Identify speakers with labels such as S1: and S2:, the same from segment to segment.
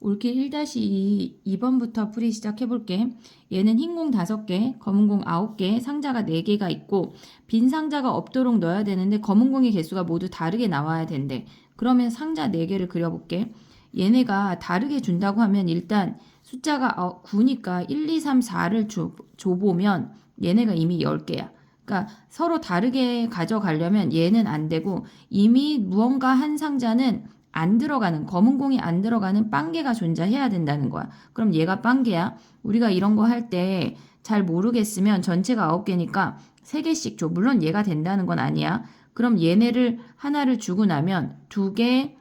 S1: 올킬 1-2번부터 풀이 시작해볼게. 얘는 흰 공 5개, 검은 공 9개, 상자가 4개가 있고 빈 상자가 없도록 넣어야 되는데 검은 공의 개수가 모두 다르게 나와야 된대. 그러면 상자 4개를 그려볼게. 얘네가 다르게 준다고 하면 일단 숫자가 9니까 1, 2, 3, 4를 줘보면 얘네가 이미 10개야. 그러니까 서로 다르게 가져가려면 얘는 안 되고 이미 무언가 한 상자는 안 들어가는 검은 공이 안 들어가는 빵개가 존재해야 된다는 거야. 그럼 얘가 빵개야. 우리가 이런 거 할 때 잘 모르겠으면 전체가 9개니까 3개씩 줘. 물론 얘가 된다는 건 아니야. 그럼 얘네를 하나를 주고 나면 2개,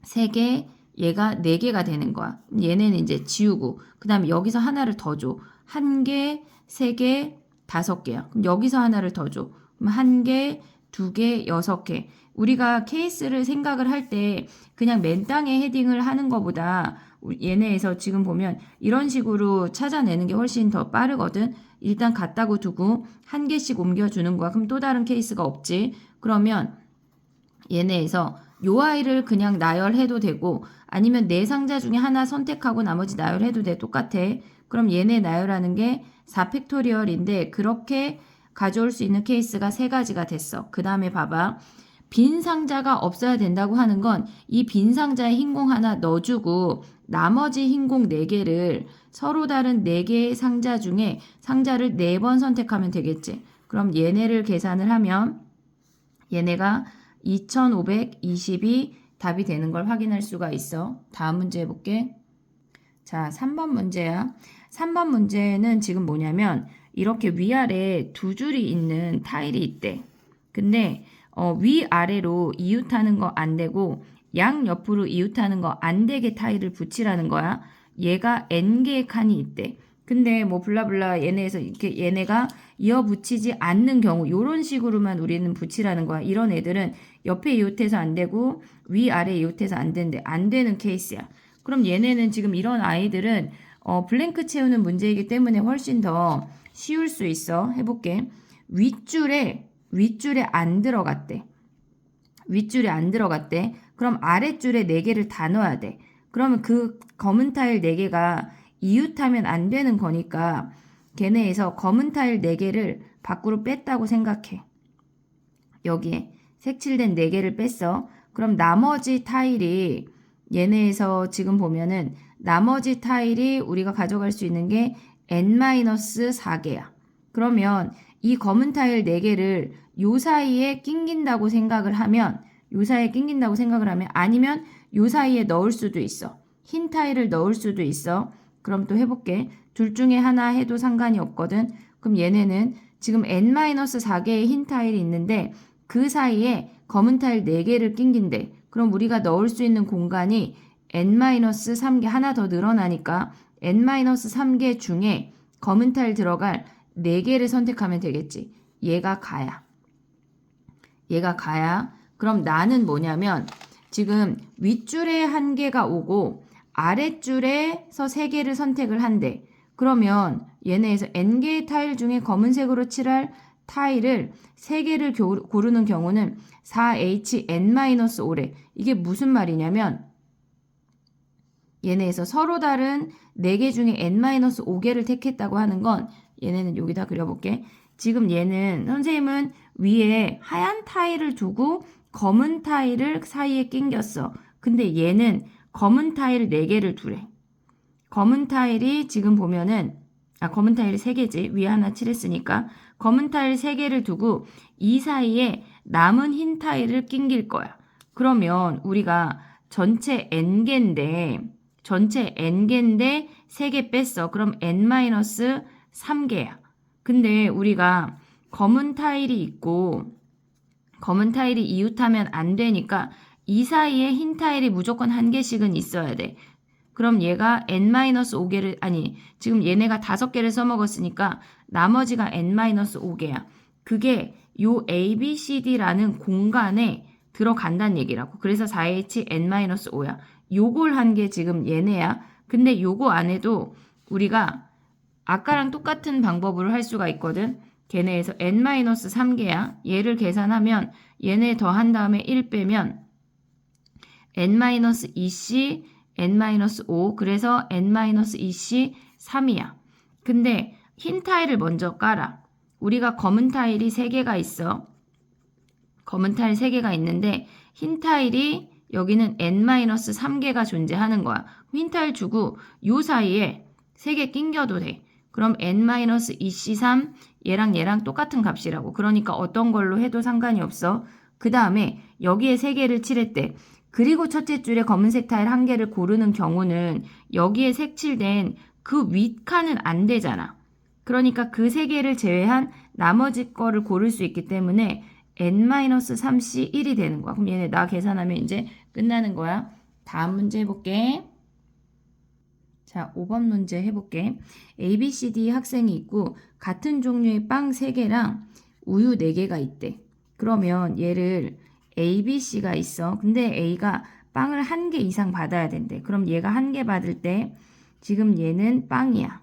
S1: 3개, 얘가 4개가 되는 거야. 얘네는 이제 지우고 그 다음에 여기서 하나를 더 줘. 1개, 3개, 5개야. 그럼 여기서 하나를 더 줘. 그럼 1개, 2개, 6개. 우리가 케이스를 생각을 할 때 그냥 맨 땅에 헤딩을 하는 것보다 얘네에서 지금 보면 이런 식으로 찾아내는 게 훨씬 더 빠르거든. 일단 갖다고 두고 1개씩 옮겨주는 거야. 그럼 또 다른 케이스가 없지. 그러면 얘네에서 요 아이를 그냥 나열해도 되고 아니면 네 상자 중에 하나 선택하고 나머지 나열해도 돼. 똑같아. 그럼 얘네 나열하는 게 4팩토리얼인데 그렇게 가져올 수 있는 케이스가 3가지가 됐어. 그 다음에 봐봐. 빈 상자가 없어야 된다고 하는 건 이 빈 상자에 흰 공 하나 넣어주고 나머지 흰 공 4개를 서로 다른 4개의 상자 중에 상자를 4번 선택하면 되겠지. 그럼 얘네를 계산을 하면 얘네가 2520이 답이 되는 걸 확인할 수가 있어. 다음 문제 해볼게. 자, 3번 문제야. 3번 문제는 지금 뭐냐면 이렇게 위아래 2줄이 있는 타일이 있대. 근데 위아래로 이웃하는 거 안 되고 양옆으로 이웃하는 거 안 되게 타일을 붙이라는 거야. 얘가 n개의 칸이 있대. 근데 뭐 블라블라 얘네에서 이렇게 얘네가 이어 붙이지 않는 경우 요런 식으로만 우리는 붙이라는 거야. 이런 애들은 옆에 이웃해서 안 되고 위아래 이웃해서 안 된대. 안 되는 케이스야. 그럼 얘네는 지금 이런 아이들은 블랭크 채우는 문제이기 때문에 훨씬 더 쉬울 수 있어. 해볼게. 윗줄에 안 들어갔대. 윗줄에 안 들어갔대. 그럼 아랫줄에 4개를 다 넣어야 돼. 그러면 그 검은 타일 4개가 이웃하면 안 되는 거니까 걔네에서 검은 타일 4개를 밖으로 뺐다고 생각해. 여기에 색칠된 4개를 뺐어. 그럼 나머지 타일이 얘네에서 지금 보면은 나머지 타일이 우리가 가져갈 수 있는 게 n-4개야. 그러면 이 검은 타일 4개를 요 사이에 낑긴다고 생각을 하면 아니면 요 사이에 넣을 수도 있어. 흰 타일을 넣을 수도 있어. 그럼 또 해볼게. 둘 중에 하나 해도 상관이 없거든. 그럼 얘네는 지금 n-4개의 흰 타일이 있는데 그 사이에 검은 타일 4개를 낑긴대. 그럼 우리가 넣을 수 있는 공간이 n-3개 하나 더 늘어나니까 n-3개 중에 검은 타일 들어갈 4개를 선택하면 되겠지. 얘가 가야. 그럼 나는 뭐냐면 지금 윗줄에 1개가 오고 아랫줄에서 3개를 선택을 한대. 그러면 얘네에서 n개의 타일 중에 검은색으로 칠할 타일을 3개를 고르는 경우는 4hn-5래. 이게 무슨 말이냐면 얘네에서 서로 다른 4개 중에 n-5개를 택했다고 하는 건 얘네는 여기다 그려볼게. 지금 얘는 선생님은 위에 하얀 타일을 두고 검은 타일을 사이에 낑겼어. 근데 얘는 검은 타일 4개를 두래. 검은 타일이 지금 보면은 검은 타일이 3개지. 위에 하나 칠했으니까 검은 타일 3개를 두고 이 사이에 남은 흰 타일을 낑길 거야. 그러면 우리가 전체 n개인데 3개 뺐어. 그럼 n-3개야. 근데 우리가 검은 타일이 있고 검은 타일이 이웃하면 안 되니까 이 사이에 흰 타일이 무조건 1개씩은 있어야 돼. 그럼 얘가 n-5개를 지금 얘네가 5개를 써먹었으니까 나머지가 n-5개야. 그게 요 ABCD라는 공간에 들어간다는 얘기라고. 그래서 4hn-5야. 요걸 한 게 지금 얘네야. 근데 요거 안에도 우리가 아까랑 똑같은 방법으로 할 수가 있거든. 걔네에서 n-3개야. 얘를 계산하면 얘네 더한 다음에 1 빼면 n-2c n-5 그래서 n-2c 3이야. 근데 흰 타일을 먼저 깔아. 우리가 검은 타일이 3개가 있어. 검은 타일 3개가 있는데 흰 타일이 여기는 n-3개가 존재하는 거야. 흰 타일 주고 요 사이에 3개 낑겨도 돼. 그럼 n-2c3 얘랑 똑같은 값이라고. 그러니까 어떤 걸로 해도 상관이 없어. 그 다음에 여기에 3개를 칠했대. 그리고 첫째 줄에 검은색 타일 1개를 고르는 경우는 여기에 색칠된 그 윗칸은 안 되잖아. 그러니까 그 3개를 제외한 나머지 거를 고를 수 있기 때문에 n-3c 1이 되는 거야. 그럼 얘네 나 계산하면 이제 끝나는 거야. 다음 문제 해볼게. 자, 5번 문제 해볼게. A, B, C, D 학생이 있고 같은 종류의 빵 3개랑 우유 4개가 있대. 그러면 얘를 A, B, C가 있어. 근데 A가 빵을 1개 이상 받아야 된대. 그럼 얘가 1개 받을 때 지금 얘는 빵이야.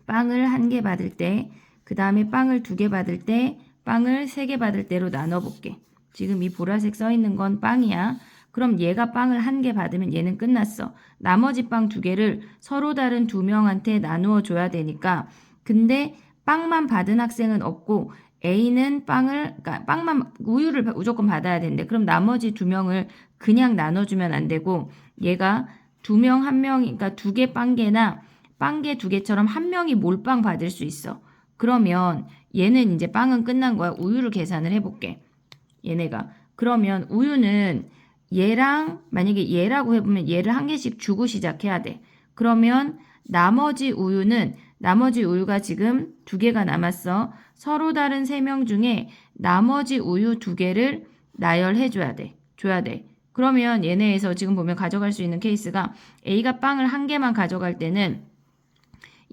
S1: 빵을 1개 받을 때 그 다음에 빵을 2개 받을 때 빵을 3개 받을 때로 나눠볼게. 지금 이 보라색 써있는 건 빵이야. 그럼 얘가 빵을 1개 받으면 얘는 끝났어. 나머지 빵 2개를 서로 다른 2명한테 나누어 줘야 되니까. 근데 빵만 받은 학생은 없고 A는 그러니까 빵만 우유를 무조건 받아야 된대. 그럼 나머지 2명을 그냥 나눠주면 안 되고 얘가 2명 1명이 그러니까 2개 빵개나 빵개 2개처럼 1명이 몰빵 받을 수 있어. 그러면 얘는 이제 빵은 끝난 거야. 우유를 계산을 해볼게. 얘네가. 그러면 우유는 얘랑 만약에 얘라고 해보면 얘를 1개씩 주고 시작해야 돼. 그러면 나머지 우유가 지금 2개가 남았어. 서로 다른 3명 중에 나머지 우유 2개를 나열해줘야 돼. 줘야 돼. 그러면 얘네에서 지금 보면 가져갈 수 있는 케이스가 A가 빵을 1개만 가져갈 때는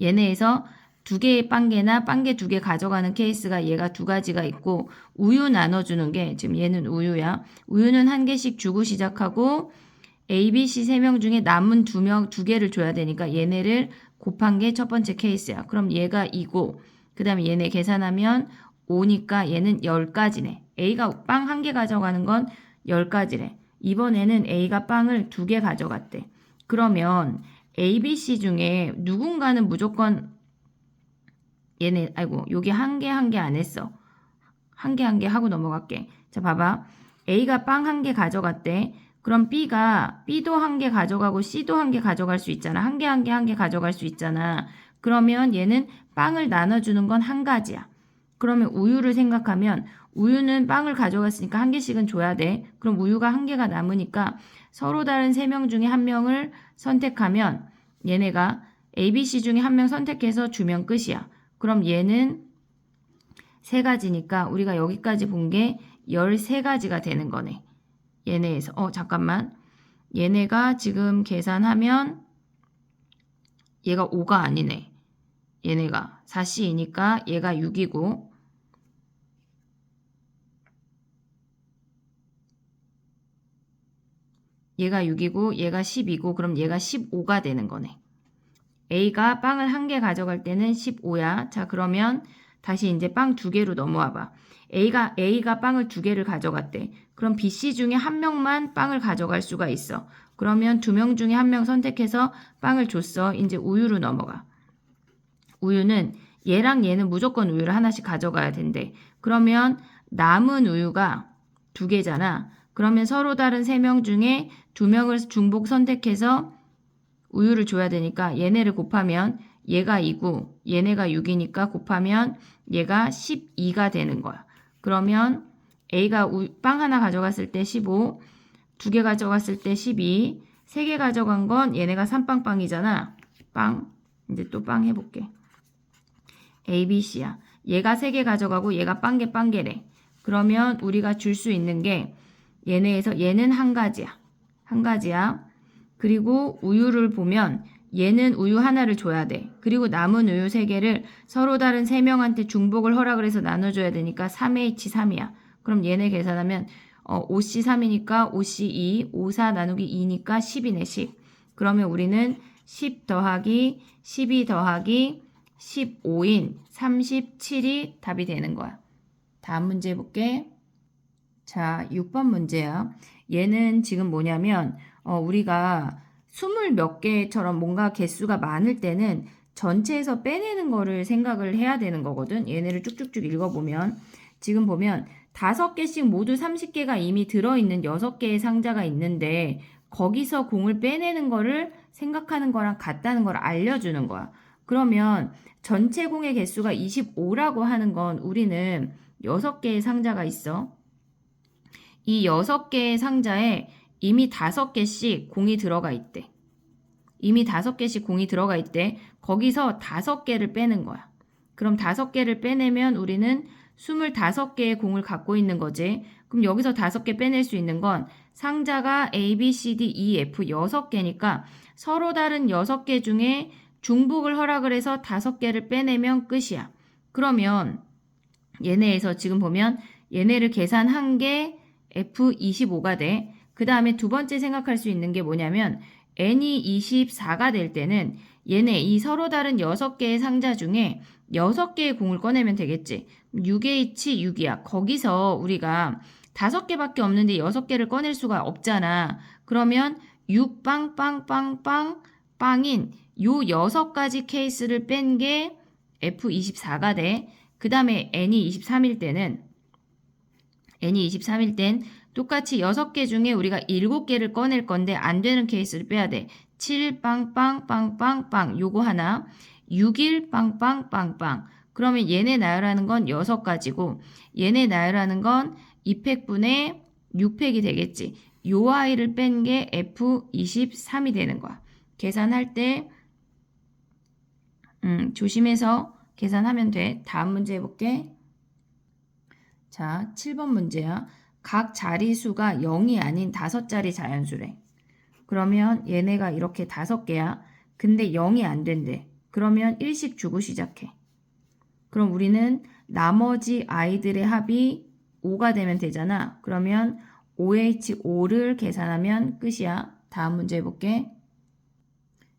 S1: 얘네에서 2개의 빵개나 빵개 2개 가져가는 케이스가 얘가 2가지가 있고 우유 나눠주는 게 지금 얘는 우유야. 우유는 1개씩 주고 시작하고 A, B, C 3명 중에 남은 2개를 줘야 되니까 얘네를 곱한 게 첫 번째 케이스야. 그럼 얘가 2고 그 다음에 얘네 계산하면 5니까 얘는 10가지네. A가 빵 1개 가져가는 건 10가지래. 이번에는 A가 빵을 2개 가져갔대. 그러면 A, B, C 중에 누군가는 무조건 얘네 여기 1개 안 했어. 1개 하고 넘어갈게. 자, 봐봐. A가 빵 1개 가져갔대. 그럼 B도 1개 가져가고 C도 1개 가져갈 수 있잖아. 1개 가져갈 수 있잖아. 그러면 얘는 빵을 나눠주는 건 1가지야. 그러면 우유를 생각하면 우유는 빵을 가져갔으니까 1개씩은 줘야 돼. 그럼 우유가 1개가 남으니까 서로 다른 3명 중에 1명을 선택하면 얘네가 A, B, C 중에 1명 선택해서 주면 끝이야. 그럼 얘는 3가지니까 우리가 여기까지 본 게 13가지가 되는 거네. 얘네에서 잠깐만. 얘네가 지금 계산하면 얘가 5가 아니네. 얘네가 4C이니까 얘가 6이고 얘가 10이고 그럼 얘가 15가 되는 거네. A가 빵을 1개 가져갈 때는 15야. 자, 그러면 다시 이제 빵 2개로 넘어와 봐. A가 빵을 2개를 가져갔대. 그럼 B, C 중에 1명만 빵을 가져갈 수가 있어. 그러면 2명 중에 1명 선택해서 빵을 줬어. 이제 우유로 넘어가. 우유는 얘랑 얘는 무조건 우유를 하나씩 가져가야 된대. 그러면 남은 우유가 2개잖아. 그러면 서로 다른 3명 중에 2명을 중복 선택해서 우유를 줘야 되니까 얘네를 곱하면 얘가 2고 얘네가 6이니까 곱하면 얘가 12가 되는 거야. 그러면 A가 빵 하나 가져갔을 때 15, 2개 가져갔을 때 12, 3개 가져간 건 얘네가 3빵빵이잖아. 빵. 이제 또 빵 해볼게. A, B, C야. 얘가 3개 가져가고 얘가 빵개래. 그러면 우리가 줄 수 있는 게 얘네에서 얘는 1가지야. 그리고 우유를 보면 얘는 우유 하나를 줘야 돼. 그리고 남은 우유 3개를 서로 다른 3명한테 중복을 허락을 해서 나눠줘야 되니까 3H3이야. 그럼 얘네 계산하면 5C3이니까 5C2, 5, 4 나누기 2니까 10이네, 10. 그러면 우리는 10 더하기 12 더하기 15인 37이 답이 되는 거야. 다음 문제 해볼게. 자, 6번 문제야. 얘는 지금 뭐냐면 우리가 20몇 개처럼 뭔가 개수가 많을 때는 전체에서 빼내는 거를 생각을 해야 되는 거거든. 얘네를 쭉쭉쭉 읽어보면 지금 보면 5개씩 모두 30개가 이미 들어있는 6개의 상자가 있는데 거기서 공을 빼내는 거를 생각하는 거랑 같다는 걸 알려주는 거야. 그러면 전체 공의 개수가 25라고 하는 건 우리는 6개의 상자가 있어. 이 6개의 상자에 이미 5개씩 공이 들어가 있대. 이미 5개씩 공이 들어가 있대. 거기서 5개를 빼는 거야. 그럼 5개를 빼내면 우리는 25개의 공을 갖고 있는 거지. 그럼 여기서 5개 빼낼 수 있는 건 상자가 A, B, C, D, E, F 6개니까 서로 다른 6개 중에 중복을 허락을 해서 5개를 빼내면 끝이야. 그러면 얘네에서 지금 보면 얘네를 계산한 게 F25가 돼. 그 다음에 두 번째 생각할 수 있는 게 뭐냐면 N이 24가 될 때는 얘네 이 서로 다른 6개의 상자 중에 6개의 공을 꺼내면 되겠지. 6H 6이야. 거기서 우리가 5개밖에 없는데 6개를 꺼낼 수가 없잖아. 그러면 6 빵빵빵빵 빵인 요 6가지 케이스를 뺀 게 F24가 돼. 그 다음에 N이 23일 때는 똑같이 6개 중에 우리가 7개를 꺼낼 건데 안 되는 케이스를 빼야 돼. 7 빵빵빵빵빵 요거 하나 6일 빵빵빵빵 그러면 얘네 나열하는 건 6가지고 얘네 나열하는 건 2팩분의 6팩이 되겠지. 요 아이를 뺀 게 F23이 되는 거야. 계산할 때 조심해서 계산하면 돼. 다음 문제 해볼게. 자, 7번 문제야. 각 자리수가 0이 아닌 5자리 자연수래. 그러면 얘네가 이렇게 5개야. 근데 0이 안 된대. 그러면 일씩 주고 시작해. 그럼 우리는 나머지 아이들의 합이 5가 되면 되잖아. 그러면 OH5를 계산하면 끝이야. 다음 문제 해볼게.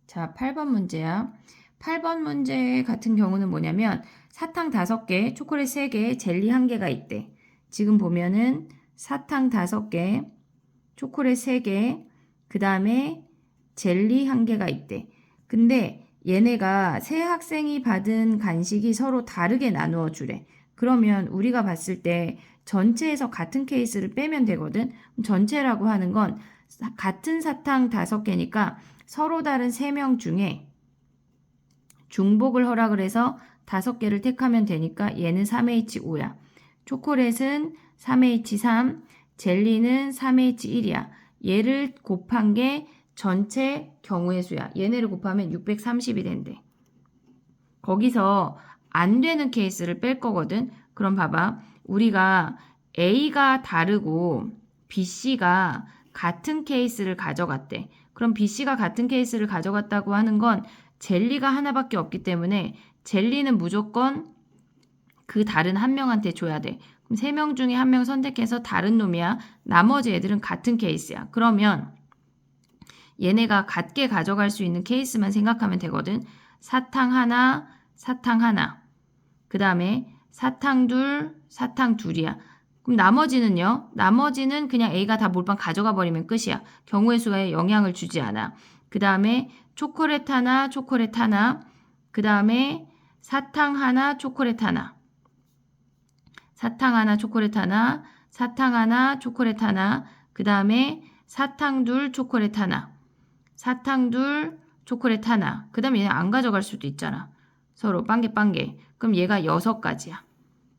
S1: 자, 8번 문제야. 8번 문제 같은 경우는 뭐냐면 사탕 5개, 초콜릿 3개, 젤리 1개가 있대. 지금 보면은 사탕 5개, 초콜릿 3개, 그 다음에 젤리 1개가 있대. 근데 얘네가 세 학생이 받은 간식이 서로 다르게 나누어 주래. 그러면 우리가 봤을 때 전체에서 같은 케이스를 빼면 되거든. 전체라고 하는 건 같은 사탕 5개니까 서로 다른 3명 중에 중복을 허락을 해서 5개를 택하면 되니까 얘는 3H5야. 초콜릿은 3H3, 젤리는 3H1이야. 얘를 곱한 게 전체 경우의 수야. 얘네를 곱하면 630이 된대. 거기서 안 되는 케이스를 뺄 거거든. 그럼 봐봐. 우리가 A가 다르고 BC가 같은 케이스를 가져갔대. 그럼 BC가 같은 케이스를 가져갔다고 하는 건 젤리가 하나밖에 없기 때문에 젤리는 무조건 그 다른 한 명한테 줘야 돼. 그럼 3명 중에 1명 선택해서 다른 놈이야. 나머지 애들은 같은 케이스야. 그러면 얘네가 같게 가져갈 수 있는 케이스만 생각하면 되거든. 사탕 하나, 사탕 하나. 그 다음에 사탕 둘, 사탕 둘이야. 그럼 나머지는요? 나머지는 그냥 A가 다 몰빵 가져가 버리면 끝이야. 경우의 수에 영향을 주지 않아. 그 다음에 초콜릿 하나, 초콜릿 하나. 그 다음에 사탕 하나, 초콜릿 하나. 사탕 하나, 초콜릿 하나. 사탕 하나, 초콜릿 하나. 그 다음에 사탕 둘, 초콜릿 하나. 사탕 둘, 초콜릿 하나. 그 다음에 얘 안 가져갈 수도 있잖아. 서로 빵개. 그럼 얘가 6가지야.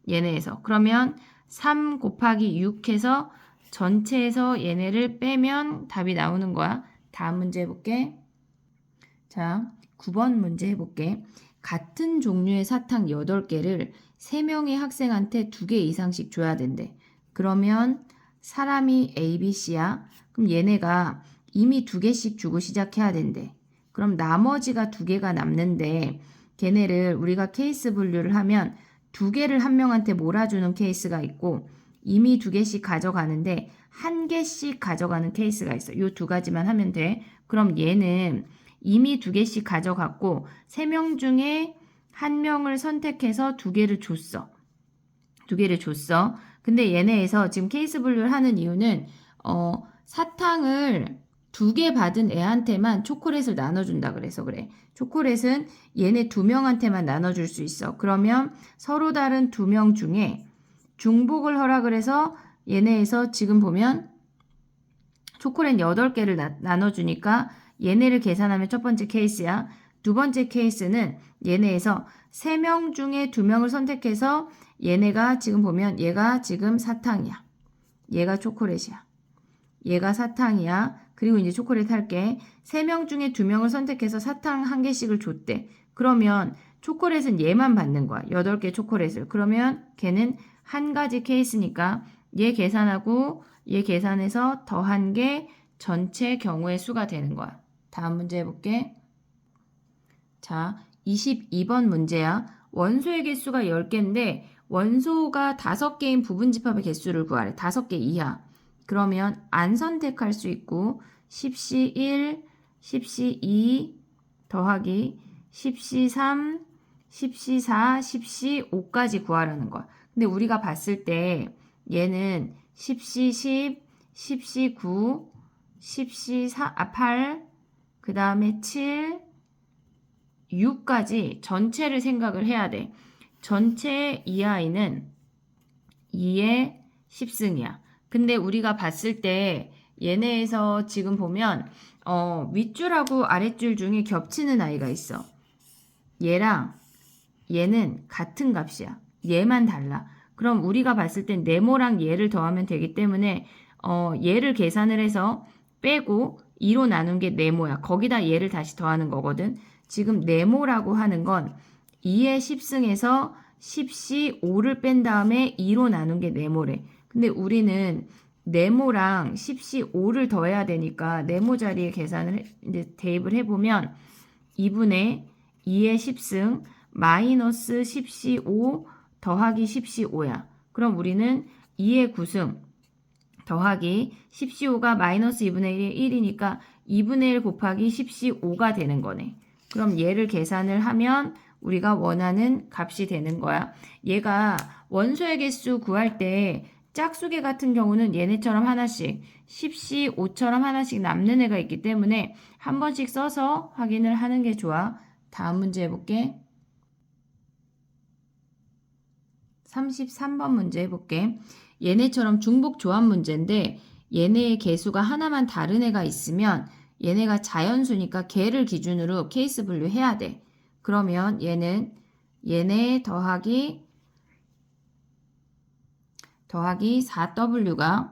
S1: 얘네에서. 그러면 3 곱하기 6 해서 전체에서 얘네를 빼면 답이 나오는 거야. 다음 문제 해볼게. 자, 9번 문제 해볼게. 같은 종류의 사탕 8개를 3명의 학생한테 2개 이상씩 줘야 된대. 그러면 사람이 A, B, C야. 그럼 얘네가 이미 2개씩 주고 시작해야 된대. 그럼 나머지가 2개가 남는데 걔네를 우리가 케이스 분류를 하면 2개를 한 명한테 몰아주는 케이스가 있고 이미 2개씩 가져가는데 1개씩 가져가는 케이스가 있어. 요 2가지만 하면 돼. 그럼 얘는 이미 2개씩 가져갔고 3명 중에 1명을 선택해서 2개를 줬어. 2개를 줬어. 근데 얘네에서 지금 케이스 분류를 하는 이유는 사탕을 두 개 받은 애한테만 초콜릿을 나눠준다 그래서 그래. 초콜릿은 얘네 두 명한테만 나눠줄 수 있어. 그러면 서로 다른 두 명 중에 중복을 허락을 해서 얘네에서 지금 보면 초콜릿 8개를 나눠주니까 얘네를 계산하면 첫 번째 케이스야. 두 번째 케이스는 얘네에서 3명 중에 2명을 선택해서 얘네가 지금 보면 얘가 지금 사탕이야. 얘가 초콜릿이야. 얘가 사탕이야. 그리고 이제 초콜릿 할게. 3명 중에 2명을 선택해서 사탕 1개씩을 줬대. 그러면 초콜릿은 얘만 받는 거야. 8개 초콜릿을. 그러면 걔는 한 가지 케이스니까 얘 계산하고 얘 계산해서 더한 게 전체 경우의 수가 되는 거야. 다음 문제 해볼게. 자, 22번 문제야. 원소의 개수가 10개인데 원소가 5개인 부분집합의 개수를 구하래. 5개 이하. 그러면 안 선택할 수 있고 10시 1, 10시 2 더하기 10시 3, 10시 4, 10시 5까지 구하라는 거야. 근데 우리가 봤을 때 얘는 10시 10, 10시 9, 10시 8, 그 다음에 7, 6까지 전체를 생각을 해야 돼. 전체 이 아이는 2의 10승이야. 근데 우리가 봤을 때 얘네에서 지금 보면 윗줄하고 아랫줄 중에 겹치는 아이가 있어. 얘랑 얘는 같은 값이야. 얘만 달라. 그럼 우리가 봤을 땐 네모랑 얘를 더하면 되기 때문에 얘를 계산을 해서 빼고 2로 나눈 게 네모야. 거기다 얘를 다시 더하는 거거든. 지금 네모라고 하는 건 2의 10승에서 10시 5를 뺀 다음에 2로 나눈 게 네모래. 근데 우리는 네모랑 10시 5를 더해야 되니까 네모 자리에 계산을 이제 대입을 해보면 2분의 2의 10승 마이너스 10시 5 더하기 10시 5야. 그럼 우리는 2의 9승 더하기 10시 5가 마이너스 2분의 1이니까 2분의 1 곱하기 10시 5가 되는 거네. 그럼 얘를 계산을 하면 우리가 원하는 값이 되는 거야. 얘가 원소의 개수 구할 때 짝수계 같은 경우는 얘네처럼 하나씩 10시 5처럼 하나씩 남는 애가 있기 때문에 한 번씩 써서 확인을 하는 게 좋아. 다음 문제 해볼게. 33번 문제 해볼게. 얘네처럼 중복 조합 문제인데 얘네의 개수가 하나만 다른 애가 있으면 얘네가 자연수니까 걔를 기준으로 케이스 분류해야 돼. 그러면 얘는 얘네 더하기 4W가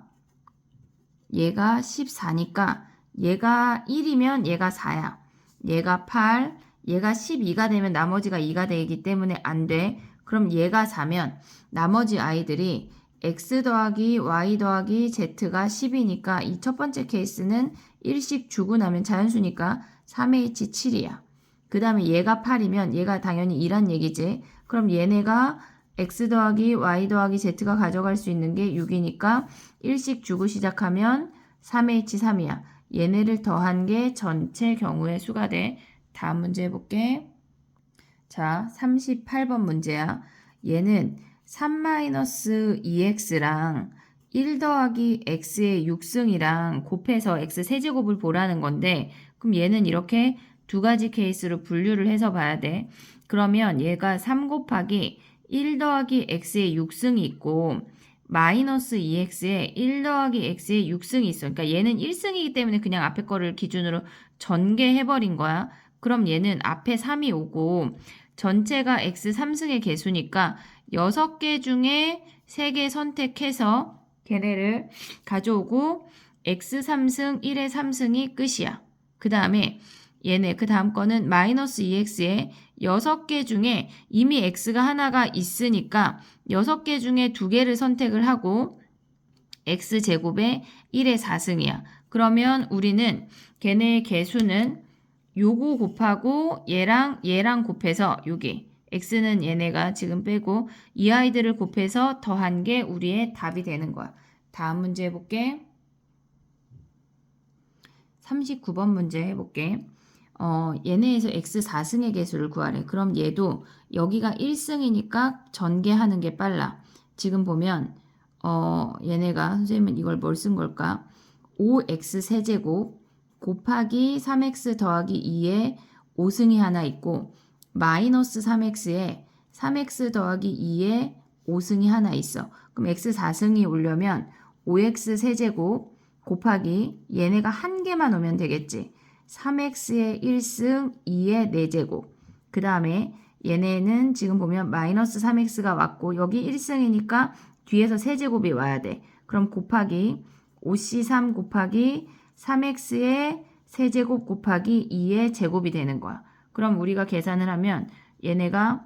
S1: 얘가 14니까 얘가 1이면 얘가 4야. 얘가 8, 얘가 12가 되면 나머지가 2가 되기 때문에 안 돼. 그럼 얘가 4면 나머지 아이들이 x 더하기 y 더하기 z가 10이니까 이 첫 번째 케이스는 1씩 주고 나면 자연수니까 3h 7이야. 그 다음에 얘가 8이면 얘가 당연히 2란 얘기지. 그럼 얘네가 x 더하기 y 더하기 z가 가져갈 수 있는 게 6이니까 1씩 주고 시작하면 3h3이야. 얘네를 더한 게 전체 경우의 수가 돼. 다음 문제 해볼게. 자, 38번 문제야. 얘는 3-2x랑 1 더하기 x의 6승이랑 곱해서 x 세제곱을 보라는 건데 그럼 얘는 이렇게 두 가지 케이스로 분류를 해서 봐야 돼. 그러면 얘가 3 곱하기 1 더하기 x의 6승이 있고 마이너스 2x에 1 더하기 x의 6승이 있어. 그러니까 얘는 1승이기 때문에 그냥 앞에 거를 기준으로 전개해버린 거야. 그럼 얘는 앞에 3이 오고 전체가 x 3승의 개수니까 6개 중에 3개 선택해서 걔네를 가져오고 x 3승 1의 3승이 끝이야. 그 다음에 얘네 그 다음 거는 마이너스 2x에 6개 중에 이미 x가 하나가 있으니까 6개 중에 2개를 선택을 하고 x제곱에 1의 4승이야. 그러면 우리는 걔네의 개수는 요거 곱하고 얘랑 곱해서 여기 x는 얘네가 지금 빼고 이 아이들을 곱해서 더한 게 우리의 답이 되는 거야. 다음 문제 해볼게. 39번 문제 해볼게. 얘네에서 x 4승의 개수를 구하래. 그럼 얘도 여기가 1승이니까 전개하는 게 빨라. 지금 보면 얘네가 선생님은 이걸 뭘 쓴 걸까? 5x 세제곱 곱하기 3x 더하기 2에 5승이 하나 있고 마이너스 3x에 3x 더하기 2에 5승이 하나 있어. 그럼 x 4승이 오려면 5x 세제곱 곱하기 얘네가 한 개만 오면 되겠지. 3x의 1승 2의 4제곱. 그 다음에 얘네는 지금 보면 마이너스 3x가 왔고 여기 1승이니까 뒤에서 세제곱이 와야 돼. 그럼 곱하기 5c3 곱하기 3x의 세제곱 곱하기 2의 제곱이 되는 거야. 그럼 우리가 계산을 하면 얘네가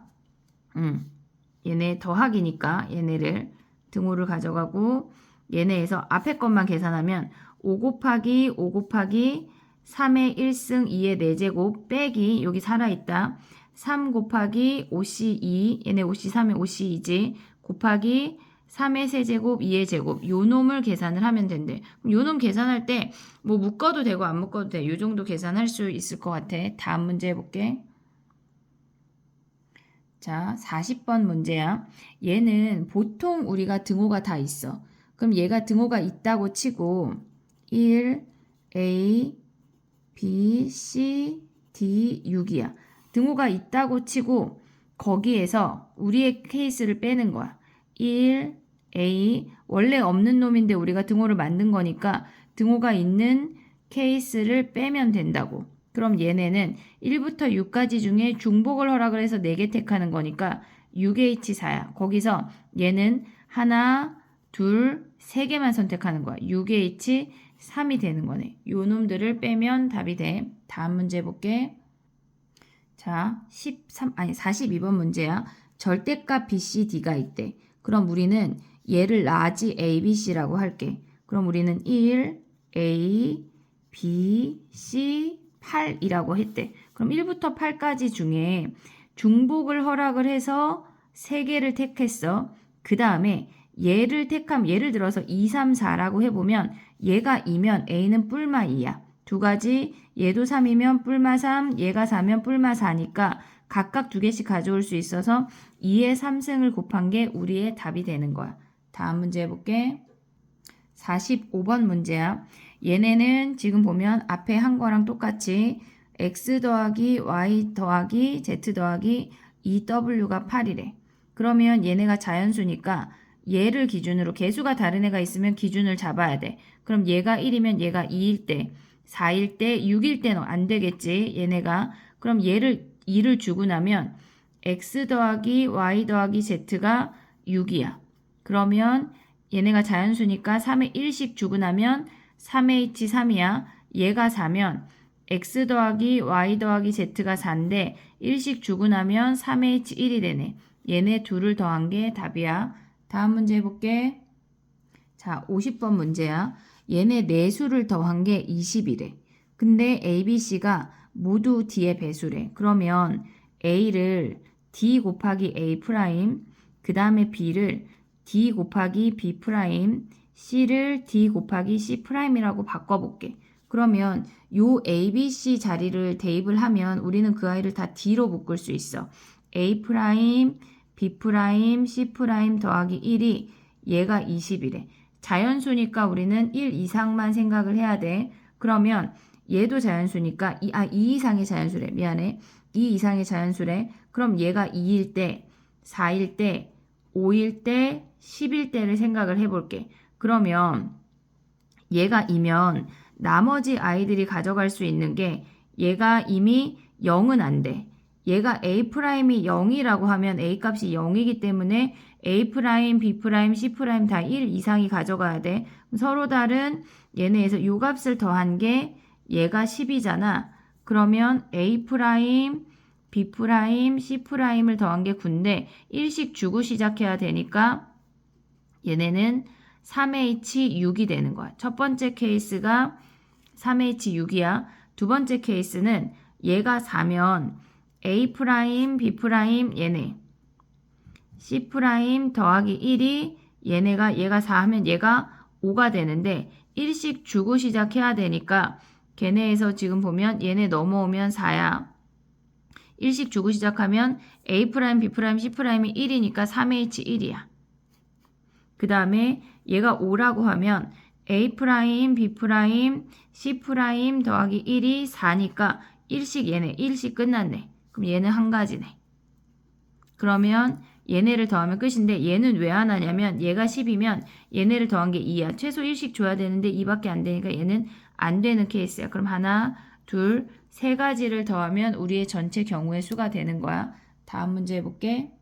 S1: 얘네 더하기니까 얘네를 등호를 가져가고 얘네에서 앞에 것만 계산하면 5 곱하기 5 곱하기 3의 1승 2의 4제곱 빼기 여기 살아있다. 3 곱하기 5c2 얘네 5c3의 5c2지 곱하기 3의 세제곱 2의 제곱 요 놈을 계산을 하면 된대. 요 놈 계산할 때 뭐 묶어도 되고 안 묶어도 돼. 요 정도 계산할 수 있을 것 같아. 다음 문제 해볼게. 자, 40번 문제야. 얘는 보통 우리가 등호가 다 있어. 그럼 얘가 등호가 있다고 치고 1, A, B, C, D, 6이야. 등호가 있다고 치고 거기에서 우리의 케이스를 빼는 거야. 1, A, 원래 없는 놈인데 우리가 등호를 만든 거니까 등호가 있는 케이스를 빼면 된다고. 그럼 얘네는 1부터 6까지 중에 중복을 허락을 해서 4개 택하는 거니까 6H4야. 거기서 얘는 하나, 둘, 3개만 선택하는 거야. 6H3이 되는 거네. 요 놈들을 빼면 답이 돼. 다음 문제 해볼게. 자, 42번 문제야. 절대값 BCD가 있대. 그럼 우리는 얘를 라지 ABC라고 할게. 그럼 우리는 1, A, B, C, 8이라고 했대. 그럼 1부터 8까지 중에 중복을 허락을 해서 3개를 택했어. 그 다음에 얘를 택하면 예를 들어서 2, 3, 4라고 해보면 얘가 2면 A는 뿔마 2야. 두 가지 얘도 3이면 뿔마 3, 얘가 4면 뿔마 4니까 각각 2개씩 가져올 수 있어서 2의 3승을 곱한 게 우리의 답이 되는 거야. 다음 문제 해볼게. 45번 문제야. 얘네는 지금 보면 앞에 한 거랑 똑같이 x 더하기 y 더하기 z 더하기 2w가 8이래. 그러면 얘네가 자연수니까 얘를 기준으로 개수가 다른 애가 있으면 기준을 잡아야 돼. 그럼 얘가 1이면 얘가 2일 때, 4일 때, 6일 때는 안 되겠지. 얘네가. 그럼 얘를 2를 주고 나면 x 더하기 y 더하기 z가 6이야. 그러면 얘네가 자연수니까 3의 1씩 주고 나면 3H3이야. 얘가 4면 x 더하기 y 더하기 z가 4인데 1씩 주고 나면 3H1이 되네. 얘네 둘을 더한 게 답이야. 다음 문제 해볼게. 자, 50번 문제야. 얘네 네 수를 더한 게 20이래. 근데 A, B, C가 모두 D의 배수래. 그러면 A를 D 곱하기 A 프라임, 그 다음에 B를 D 곱하기 B 프라임, C를 D 곱하기 C 프라임이라고 바꿔볼게. 그러면 요 A, B, C 자리를 대입을 하면 우리는 그 아이를 다 D로 묶을 수 있어. A 프라임, B 프라임, C 프라임 더하기 1이 얘가 20이래. 자연수니까 우리는 1 이상만 생각을 해야 돼. 그러면 얘도 자연수니까 2 이상의 자연수래. 미안해. 2 이상의 자연수래. 그럼 얘가 2일 때, 4일 때, 5일 때, 10일 때를 생각을 해볼게. 그러면 얘가 2면 나머지 아이들이 가져갈 수 있는 게 얘가 이미 0은 안 돼. 얘가 A 프라임이 0이라고 하면 A 값이 0이기 때문에 A 프라임, B 프라임, C 프라임 다 1 이상이 가져가야 돼. 서로 다른 얘네에서 요 값을 더한 게 얘가 10이잖아. 그러면 A 프라임, B 프라임, C 프라임을 더한 게 9인데 1씩 주고 시작해야 되니까 얘네는 3H6이 되는 거야. 첫 번째 케이스가 3H6이야. 두 번째 케이스는 얘가 4면 A 프라임, B 프라임 얘네 C 프라임 더하기 1이 얘가 4하면 얘가 5가 되는데 1씩 주고 시작해야 되니까 걔네에서 지금 보면 얘네 넘어오면 4야. 1씩 주고 시작하면 A 프라임, B 프라임, C 프라임이 1이니까 3H1이야. 그 다음에 얘가 5라고 하면 A 프라임, B 프라임, C 프라임 더하기 1이 4니까 1씩 얘네 1씩 끝났네. 그럼 얘는 한 가지네. 그러면 얘네를 더하면 끝인데 얘는 왜 안 하냐면 얘가 10이면 얘네를 더한 게 2야. 최소 1씩 줘야 되는데 2밖에 안 되니까 얘는 안 되는 케이스야. 그럼 하나, 둘, 세 가지를 더하면 우리의 전체 경우의 수가 되는 거야. 다음 문제 해볼게.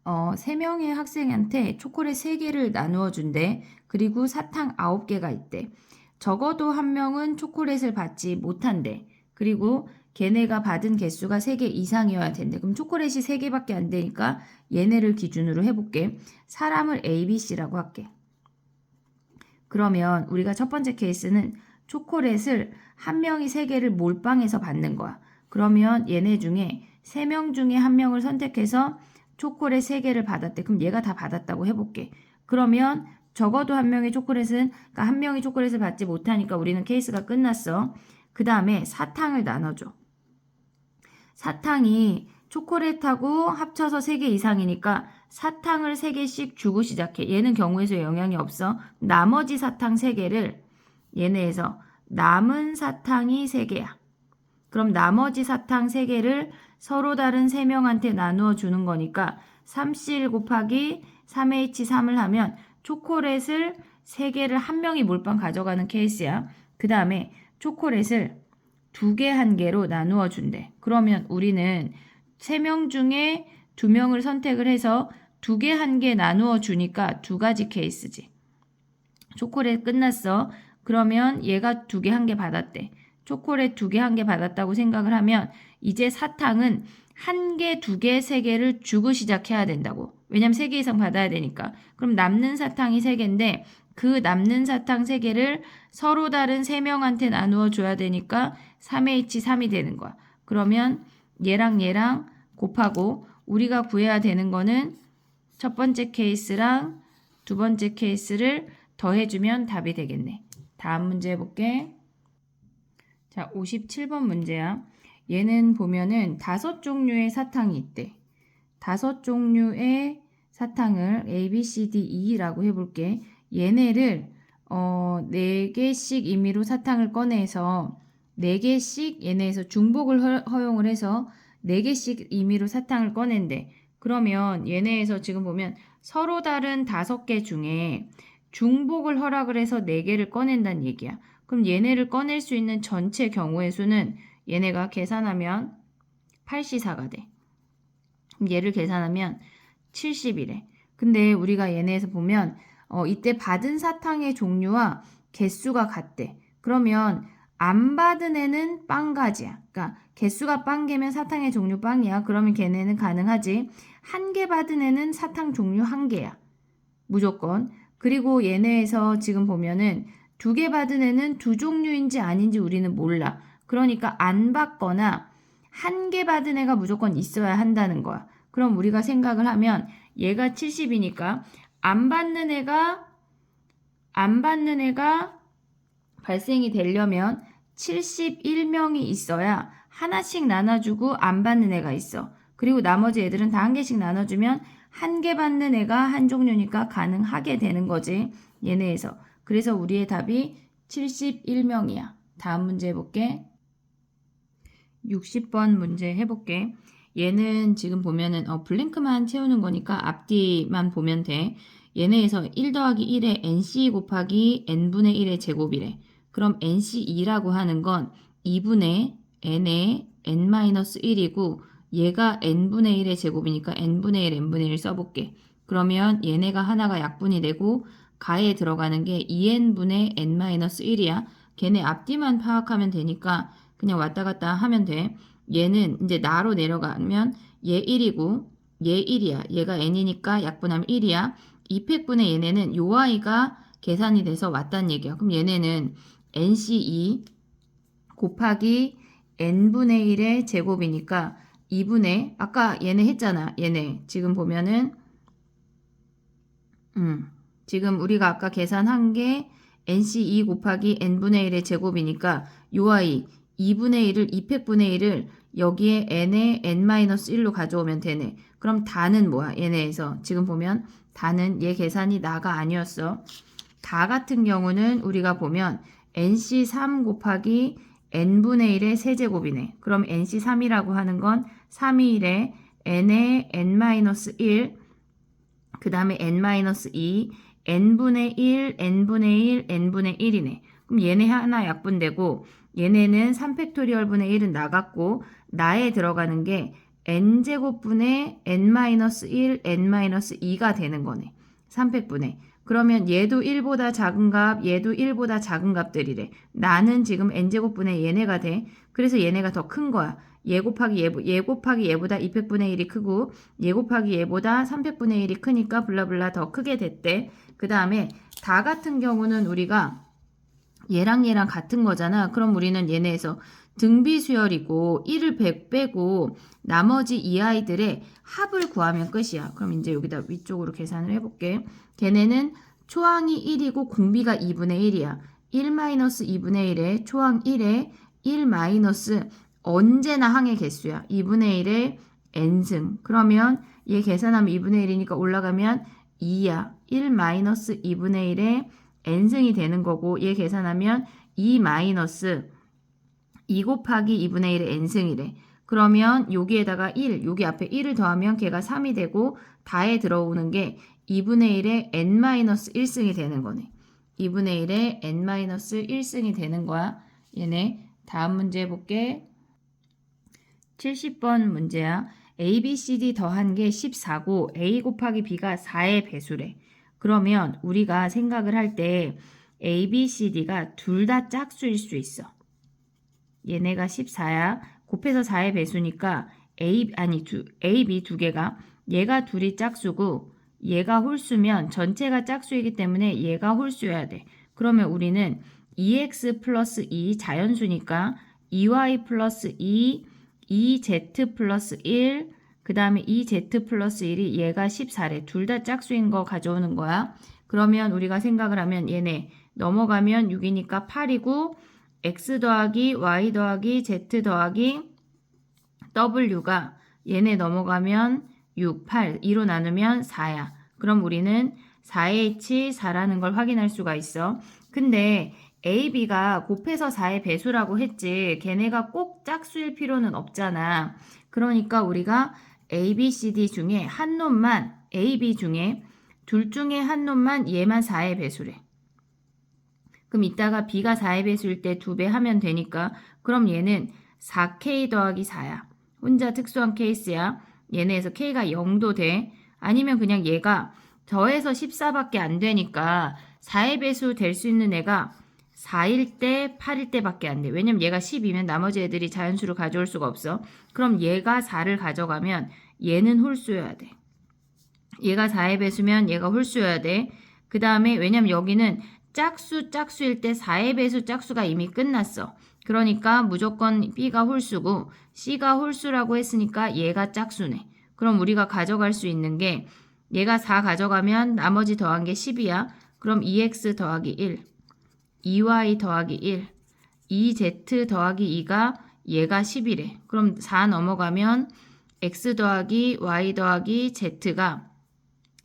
S1: 3명의 학생한테 초콜릿 3개를 나누어 준대. 그리고 사탕 9개가 있대. 적어도 한 명은 초콜릿을 받지 못한대. 그리고 걔네가 받은 개수가 3개 이상이어야 된대. 그럼 초콜릿이 3개밖에 안 되니까 얘네를 기준으로 해볼게. 사람을 A, B, C라고 할게. 그러면 우리가 첫 번째 케이스는 초콜릿을 한 명이 3개를 몰빵해서 받는 거야. 그러면 얘네 중에 3명 중에 한 명을 선택해서 초콜릿 3개를 받았대. 그럼 얘가 다 받았다고 해볼게. 그러면 적어도 한 명이 그러니까 한 명이 초콜릿을 받지 못하니까 우리는 케이스가 끝났어. 그 다음에 사탕을 나눠줘. 사탕이 초콜릿하고 합쳐서 3개 이상이니까 사탕을 3개씩 주고 시작해. 얘는 경우에서 영향이 없어. 나머지 사탕 3개를 얘네에서 남은 사탕이 3개야. 그럼 나머지 사탕 3개를 서로 다른 3명한테 나누어 주는 거니까 3C1 곱하기 3H3을 하면 초콜릿을 3개를 한 명이 몰빵 가져가는 케이스야. 그 다음에 초콜릿을 2개 한 개로 나누어 준대. 그러면 우리는 3명 중에 2명을 선택을 해서 2개 한 개 나누어 주니까 2가지 케이스지. 초콜릿 끝났어. 그러면 얘가 2개 한 개 받았대. 초콜릿 2개 한 개 받았다고 생각을 하면 이제 사탕은 1개, 2개, 3개를 주고 시작해야 된다고. 왜냐면 3개 이상 받아야 되니까. 그럼 남는 사탕이 3개인데 그 남는 사탕 3개를 서로 다른 3명한테 나누어 줘야 되니까 3H3이 되는 거야. 그러면 얘랑 얘랑 곱하고 우리가 구해야 되는 거는 첫 번째 케이스랑 두 번째 케이스를 더해주면 답이 되겠네. 다음 문제 해볼게. 자, 57번 문제야. 얘는 보면은 5종류의 사탕이 있대. 5종류의 사탕을 A, B, C, D, E라고 해볼게. 얘네를 4개씩 임의로 사탕을 꺼내서 4개씩 얘네에서 중복을 허용을 해서 4개씩 임의로 사탕을 꺼낸대. 그러면 얘네에서 지금 보면 서로 다른 5개 중에 중복을 허락을 해서 4개를 꺼낸다는 얘기야. 그럼 얘네를 꺼낼 수 있는 전체 경우의 수는 얘네가 계산하면 8C4가 돼. 그럼 얘를 계산하면 70이래. 근데 우리가 얘네에서 보면 이때 받은 사탕의 종류와 개수가 같대. 그러면 안 받은 애는 빵 가지야. 그러니까 개수가 빵 개면 사탕의 종류 빵이야. 그러면 걔네는 가능하지. 한 개 받은 애는 사탕 종류 1개야. 무조건. 그리고 얘네에서 지금 보면은 2개 받은 애는 2종류인지 아닌지 우리는 몰라. 그러니까 안 받거나 1개 받은 애가 무조건 있어야 한다는 거야. 그럼 우리가 생각을 하면 얘가 70이니까 안 받는 애가 발생이 되려면 71명이 있어야 하나씩 나눠주고 안 받는 애가 있어. 그리고 나머지 애들은 다 1개씩 나눠주면 1개 받는 애가 한 종류니까 가능하게 되는 거지. 얘네에서. 그래서 우리의 답이 71명이야. 다음 문제 해볼게. 60번 문제 해볼게. 얘는 지금 보면은 블랭크만 채우는 거니까 앞뒤만 보면 돼. 얘네에서 1 더하기 1에 NC 곱하기 N분의 1의 제곱이래. 그럼 NC2라고 하는 건 2분의 N의 N-1이고 얘가 N분의 1의 제곱이니까 N분의 1, N분의 1 써볼게. 그러면 얘네가 하나가 약분이 되고 가에 들어가는 게 2n분의 n-1이야. 걔네 앞뒤만 파악하면 되니까 그냥 왔다 갔다 하면 돼. 얘는 이제 나로 내려가면 얘 1이고 얘 1이야. 얘가 n이니까 약분하면 1이야. 2팩분의 얘네는 요 아이가 계산이 돼서 왔다는 얘기야. 그럼 얘네는 nc2 곱하기 n분의 1의 제곱이니까 2분의 아까 얘네 했잖아. 얘네 지금 보면은 지금 우리가 아까 계산한 게 NC2 곱하기 N분의 1의 제곱이니까 요 아이 2분의 1을 2팩분의 1을 여기에 N의 N-1로 가져오면 되네. 그럼 다는 뭐야? 얘네에서 지금 보면 다는 얘 계산이 나가 아니었어. 다 같은 경우는 우리가 보면 NC3 곱하기 n분의 1의 세제곱이네. 그럼 NC3이라고 하는 건 3이 1에 n의 n-1, 그 다음에 n-2, n분의 1, n분의 1, n분의 1이네. 그럼 얘네 하나 약분되고 얘네는 3팩토리얼분의 1은 나갔고 나에 들어가는 게 n제곱분의 n-1, n-2가 되는 거네. 3팩분의. 그러면 얘도 1보다 작은 값, 얘도 1보다 작은 값들이래. 나는 지금 n제곱분의 얘네가 돼. 그래서 얘네가 더 큰 거야. 얘 곱하기 얘보다 2팩분의 1이 크고 얘 곱하기 얘보다 3팩분의 1이 크니까 블라블라 더 크게 됐대. 그 다음에 다 같은 경우는 우리가 얘랑 같은 거잖아. 그럼 우리는 얘네에서 등비수열이고 1을 100 빼고 나머지 이 아이들의 합을 구하면 끝이야. 그럼 이제 여기다 위쪽으로 계산을 해볼게. 걔네는 초항이 1이고 공비가 2분의 1이야. 1-2분의 1에 초항 1에 1 마이너스 언제나 항의 개수야. 2분의 1에 n승. 그러면 얘 계산하면 2분의 1이니까 올라가면 2야. 1-2분의 1에 n승이 되는 거고 얘 계산하면 2 마이너스 2 곱하기 2분의 1의 n승이래. 그러면 여기에다가 1, 여기 앞에 1을 더하면 걔가 3이 되고 다에 들어오는 게 2분의 1의 n-1승이 되는 거네. 2분의 1의 n-1승이 되는 거야. 얘네 다음 문제 해볼게. 70번 문제야. A, B, C, D 더한 게 14고 A 곱하기 B가 4의 배수래. 그러면 우리가 생각을 할 때 A, B, C, D가 둘 다 짝수일 수 있어. 얘네가 14야. 곱해서 4의 배수니까 A, B 두 개가 얘가 둘이 짝수고 얘가 홀수면 전체가 짝수이기 때문에 얘가 홀수여야 돼. 그러면 우리는 2x 플러스 2 자연수니까 2y 플러스 2, 2z 플러스 1, 그 다음에 2z 플러스 1이 얘가 14래. 둘 다 짝수인 거 가져오는 거야. 그러면 우리가 생각을 하면 얘네 넘어가면 6이니까 8이고 x 더하기 y 더하기 z 더하기 w가 얘네 넘어가면 6, 8, 2로 나누면 4야. 그럼 우리는 4h 4라는 걸 확인할 수가 있어. 근데 A, B가 곱해서 4의 배수라고 했지 걔네가 꼭 짝수일 필요는 없잖아. 그러니까 우리가 A, B, C, D 중에 한 놈만 A, B 중에 둘 중에 한 놈만 얘만 4의 배수래. 그럼 이따가 B가 4의 배수일 때 2배 하면 되니까 그럼 얘는 4K 더하기 4야. 혼자 특수한 케이스야. 얘네에서 K가 0도 돼. 아니면 그냥 얘가 더해서 14밖에 안 되니까 4의 배수 될 수 있는 애가 4일 때 8일 때밖에 안 돼. 왜냐면 얘가 10이면 나머지 애들이 자연수로 가져올 수가 없어. 그럼 얘가 4를 가져가면 얘는 홀수여야 돼. 얘가 4의 배수면 얘가 홀수여야 돼. 그 다음에 왜냐면 여기는 짝수일 때 4의 배수 짝수가 이미 끝났어. 그러니까 무조건 B가 홀수고 C가 홀수라고 했으니까 얘가 짝수네. 그럼 우리가 가져갈 수 있는 게 얘가 4 가져가면 나머지 더한 게 10이야. 그럼 2x 더하기 1, 2y 더하기 1, 2z 더하기 2가 얘가 10이래. 그럼 4 넘어가면 x 더하기 y 더하기 z가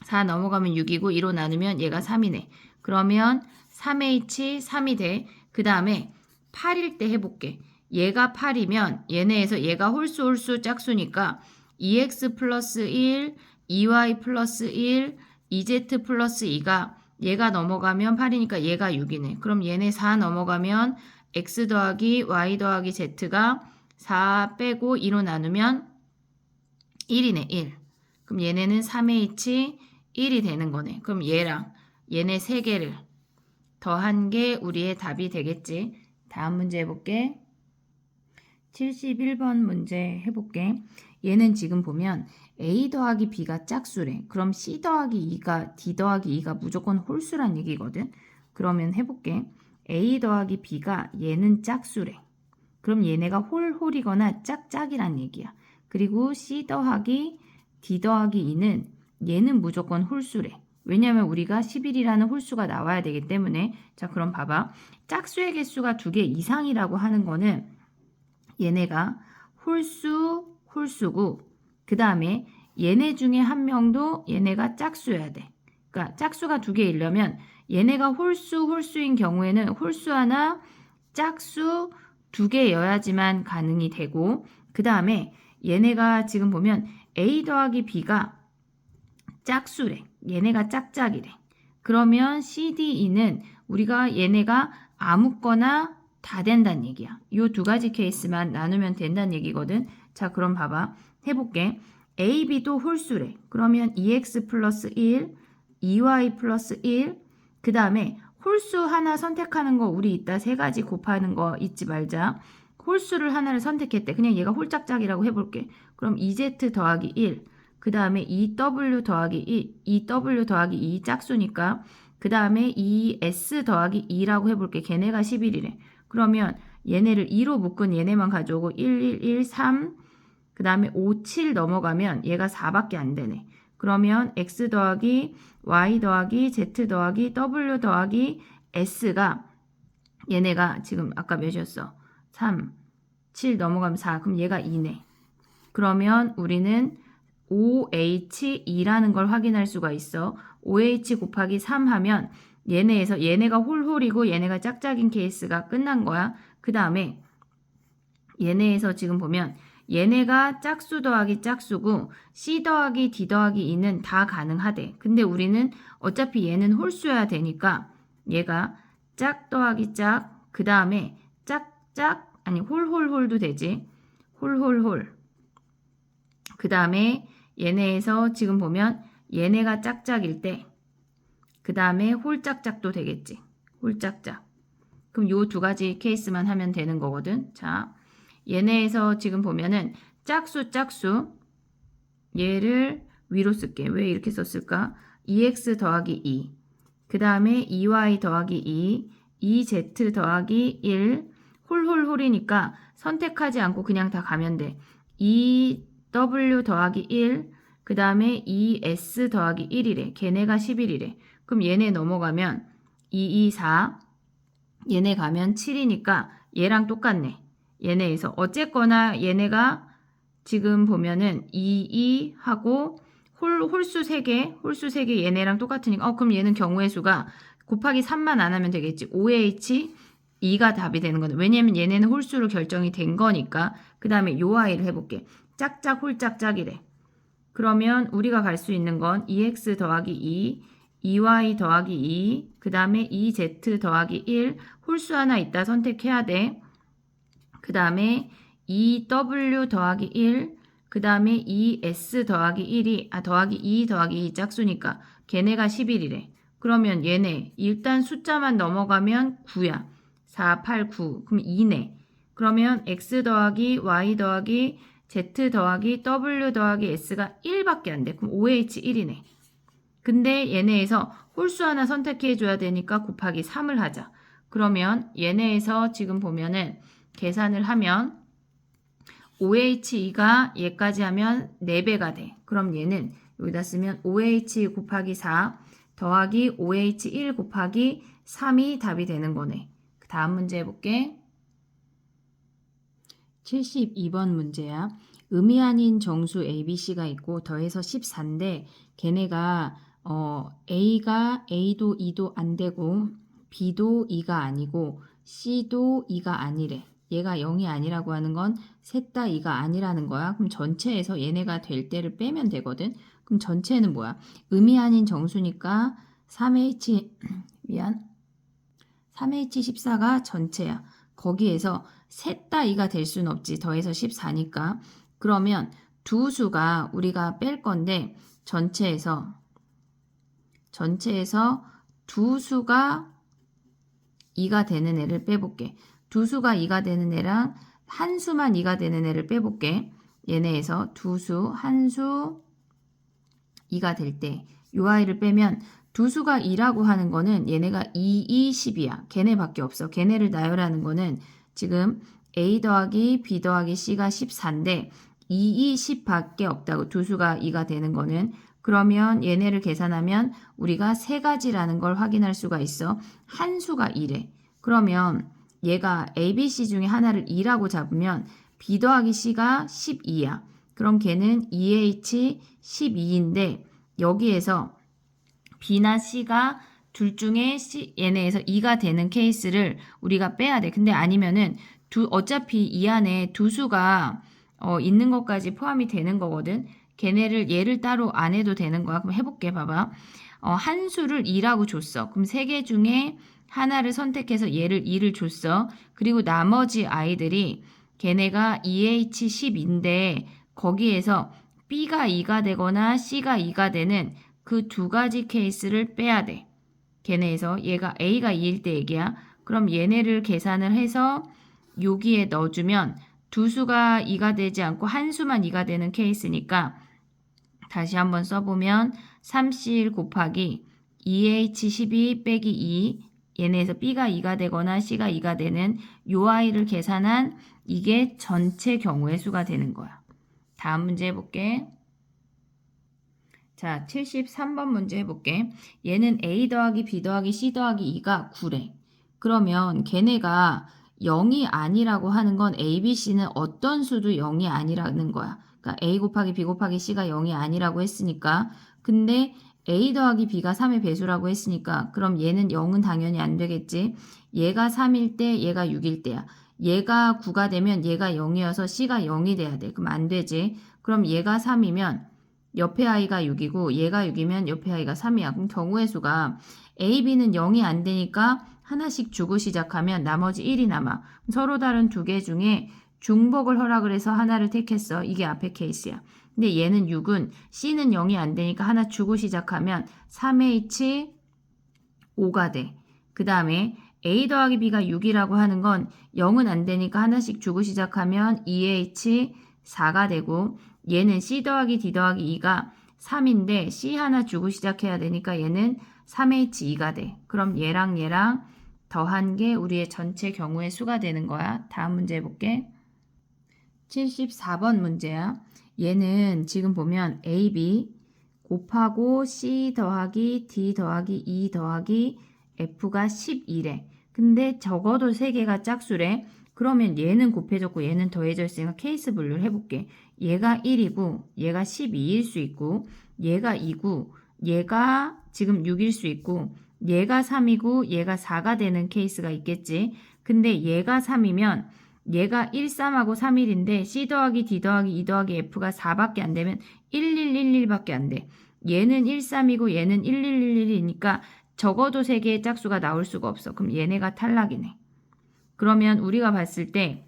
S1: 4 넘어가면 6이고 2로 나누면 얘가 3이네. 그러면 3h 3이 돼. 그 다음에 8일 때 해볼게. 얘가 8이면 얘네에서 얘가 홀수 짝수니까 2x 플러스 1, 2y 플러스 1, 2z 플러스 2가 얘가 넘어가면 8이니까 얘가 6이네. 그럼 얘네 4 넘어가면 x 더하기 y 더하기 z가 4 빼고 2로 나누면 1이네. 1. 그럼 얘네는 3h 1이 되는 거네. 그럼 얘랑 얘네 3개를 더한 게 우리의 답이 되겠지. 다음 문제 해볼게. 71번 문제 해볼게. 얘는 지금 보면 A 더하기 B가 짝수래. 그럼 C 더하기 2가 D 더하기 2가 무조건 홀수란 얘기거든. 그러면 해볼게. A 더하기 B가 얘는 짝수래. 그럼 얘네가 홀이거나 짝짝이란 얘기야. 그리고 C 더하기 D 더하기 2는 얘는 무조건 홀수래. 왜냐면 우리가 11이라는 홀수가 나와야 되기 때문에. 자, 그럼 봐봐. 짝수의 개수가 2개 이상이라고 하는 거는 얘네가 홀수고 그 다음에 얘네 중에 한 명도 얘네가 짝수여야 돼. 그러니까 짝수가 2개이려면 얘네가 홀수인 경우에는 홀수 하나, 짝수 2개여야지만 가능이 되고, 그 다음에 얘네가 지금 보면 A 더하기 B가 짝수래. 얘네가 짝짝이래. 그러면 C, D, E는 우리가 얘네가 아무거나 다 된다는 얘기야. 요 두 가지 케이스만 나누면 된다는 얘기거든. 자, 그럼 봐봐. 해볼게. A, B도 홀수래. 그러면 2x 플러스 1, 2y 플러스 1, 그 다음에 홀수 하나 선택하는 거 우리 이따 세 가지 곱하는 거 잊지 말자. 홀수를 하나를 선택했대. 그냥 얘가 홀짝짝이라고 해볼게. 그럼 2z 더하기 1, 그 다음에 2w 더하기 2w 더하기 2 짝수니까 그 다음에 2s 더하기 2라고 해볼게. 걔네가 11이래. 그러면 얘네를 2로 묶은 얘네만 가져오고 1, 1, 1, 3, 그 다음에 5, 7 넘어가면 얘가 4밖에 안 되네. 그러면 x 더하기 y 더하기 z 더하기 w 더하기 s가 얘네가 지금 아까 몇이었어? 3, 7 넘어가면 4. 그럼 얘가 2네. 그러면 우리는 OH2라는 걸 확인할 수가 있어. OH 곱하기 3 하면 얘네가 홀홀이고 얘네가 짝짝인 케이스가 끝난 거야. 그 다음에 얘네에서 지금 보면 얘네가 짝수 더하기 짝수고 C 더하기 D 더하기 E는 다 가능하대. 근데 우리는 어차피 얘는 홀수여야 되니까 얘가 짝 더하기 짝, 그 다음에 짝짝, 아니 홀홀홀도 되지. 홀홀홀. 그 다음에 얘네에서 지금 보면 얘네가 짝짝일 때 그 다음에 홀짝짝도 되겠지. 홀짝짝. 그럼 요 두 가지 케이스만 하면 되는 거거든. 자, 얘네에서 지금 보면은 짝수 얘를 위로 쓸게. 왜 이렇게 썼을까? 2x 더하기 2, 그 다음에 2y 더하기 2, 2z 더하기 1, 홀홀홀이니까 선택하지 않고 그냥 다 가면 돼. 2w 더하기 1, 그 다음에 2s 더하기 1이래. 걔네가 11이래. 그럼 얘네 넘어가면 2, 2, 4, 얘네 가면 7이니까 얘랑 똑같네. 얘네에서 어쨌거나 얘네가 지금 보면은 2, 2 하고 홀수 3개 얘네랑 똑같으니까 그럼 얘는 경우의 수가 곱하기 3만 안 하면 되겠지. OH 2가 답이 되는 거네. 왜냐면 얘네는 홀수로 결정이 된 거니까. 그 다음에 요 아이를 해볼게. 짝짝 홀짝짝이래. 그러면 우리가 갈 수 있는 건 2x 더하기 2, 2y 더하기 2, 그 다음에 2z 더하기 1, 홀수 하나 있다 선택해야 돼. 그 다음에 2w 더하기 1, 그 다음에 2s 더하기 1이 더하기 2 더하기 2 짝수니까 걔네가 11이래. 그러면 얘네 일단 숫자만 넘어가면 9야. 4, 8, 9. 그럼 2네. 그러면 x 더하기 y 더하기 z 더하기 w 더하기 s가 1밖에 안 돼. 그럼 OH1이네. 근데 얘네에서 홀수 하나 선택해 줘야 되니까 곱하기 3을 하자. 그러면 얘네에서 지금 보면은 계산을 하면 OH2가 얘까지 하면 4배가 돼. 그럼 얘는 여기다 쓰면 OH 곱하기 4 더하기 OH1 곱하기 3이 답이 되는 거네. 그 다음 문제 해볼게. 72번 문제야. 음이 아닌 정수 ABC가 있고 더해서 14인데 걔네가 A가 A도 2도 안 되고 B도 2가 아니고 C도 2가 아니래. 얘가 0이 아니라고 하는 건 셋 다 2가 아니라는 거야. 그럼 전체에서 얘네가 될 때를 빼면 되거든. 그럼 전체는 뭐야? 음이 아닌 정수니까 3H 3H14가 전체야. 거기에서 셋 다 2가 될 수는 없지. 더해서 14니까. 그러면 두 수가 우리가 뺄 건데 전체에서 두 수가 2가 되는 애를 빼볼게. 두 수가 2가 되는 애랑 한 수만 2가 되는 애를 빼볼게. 얘네에서 두 수, 한 수 2가 될 때 요 아이를 빼면 두 수가 2라고 하는 거는 얘네가 2, 2, 10이야. 걔네밖에 없어. 걔네를 나열하는 거는 지금 A 더하기 B 더하기 C가 14인데 2, 2, 10밖에 없다고. 두 수가 2가 되는 거는. 그러면 얘네를 계산하면 우리가 세 가지라는 걸 확인할 수가 있어. 한 수가 2래. 그러면 얘가 A, B, C 중에 하나를 2라고 잡으면 B 더하기 C가 12야. 그럼 걔는 2H 12인데 여기에서 B나 C가 둘 중에 얘네에서 2가 되는 케이스를 우리가 빼야 돼. 근데 아니면은 어차피 이 안에 두 수가 있는 것까지 포함이 되는 거거든. 걔네를 얘를 따로 안 해도 되는 거야. 그럼 해볼게. 봐봐. 한 수를 2라고 줬어. 그럼 세 개 중에 하나를 선택해서 얘를 2를 줬어. 그리고 나머지 아이들이 걔네가 EH10인데 거기에서 B가 2가 되거나 C가 2가 되는 그 두 가지 케이스를 빼야 돼. 걔네에서 얘가 A가 2일 때 얘기야. 그럼 얘네를 계산을 해서 여기에 넣어주면 두 수가 2가 되지 않고 한 수만 2가 되는 케이스니까 다시 한번 써보면 3C1 곱하기 2H12 빼기 2 얘네에서 B가 2가 되거나 C가 2가 되는 요 아이를 계산한 이게 전체 경우의 수가 되는 거야. 다음 문제 해볼게. 자, 73번 문제 해볼게. 얘는 A 더하기 B 더하기 C 더하기 2가 9래. 그러면 걔네가 0이 아니라고 하는 건 A, B, C는 어떤 수도 0이 아니라는 거야. 그러니까 A 곱하기 B 곱하기 C가 0이 아니라고 했으니까. 근데 A 더하기 B가 3의 배수라고 했으니까 그럼 얘는 0은 당연히 안 되겠지. 얘가 3일 때 얘가 6일 때야. 얘가 9가 되면 얘가 0이어서 C가 0이 돼야 돼. 그럼 안 되지. 그럼 얘가 3이면 옆에 아이가 6이고 얘가 6이면 옆에 아이가 3이야. 그럼 경우의 수가 A, B는 0이 안 되니까 하나씩 주고 시작하면 나머지 1이 남아. 서로 다른 두 개 중에 중복을 허락을 해서 하나를 택했어. 이게 앞에 케이스야. 근데 얘는 6은 C는 0이 안 되니까 하나 주고 시작하면 3H5가 돼. 그 다음에 A 더하기 B가 6이라고 하는 건 0은 안 되니까 하나씩 주고 시작하면 2H4가 되고 얘는 C 더하기 D 더하기 2가 3인데 C 하나 주고 시작해야 되니까 얘는 3H2가 돼. 그럼 얘랑 얘랑 더한 게 우리의 전체 경우의 수가 되는 거야. 다음 문제 해볼게. 74번 문제야. 얘는 지금 보면 A, B 곱하고 C 더하기 D 더하기 E 더하기 F가 11래. 근데 적어도 3개가 짝수래. 그러면 얘는 곱해졌고 얘는 더해져 있으니까 케이스 분류를 해볼게. 얘가 1이고 얘가 12일 수 있고 얘가 2고 얘가 지금 6일 수 있고 얘가 3이고 얘가 4가 되는 케이스가 있겠지. 근데 얘가 3이면 얘가 1, 3하고 3일인데 C 더하기 D 더하기 E 더하기 F가 4밖에 안 되면 1111밖에 안 돼. 얘는 1, 3이고 얘는 1111이니까 적어도 3개의 짝수가 나올 수가 없어. 그럼 얘네가 탈락이네. 그러면 우리가 봤을 때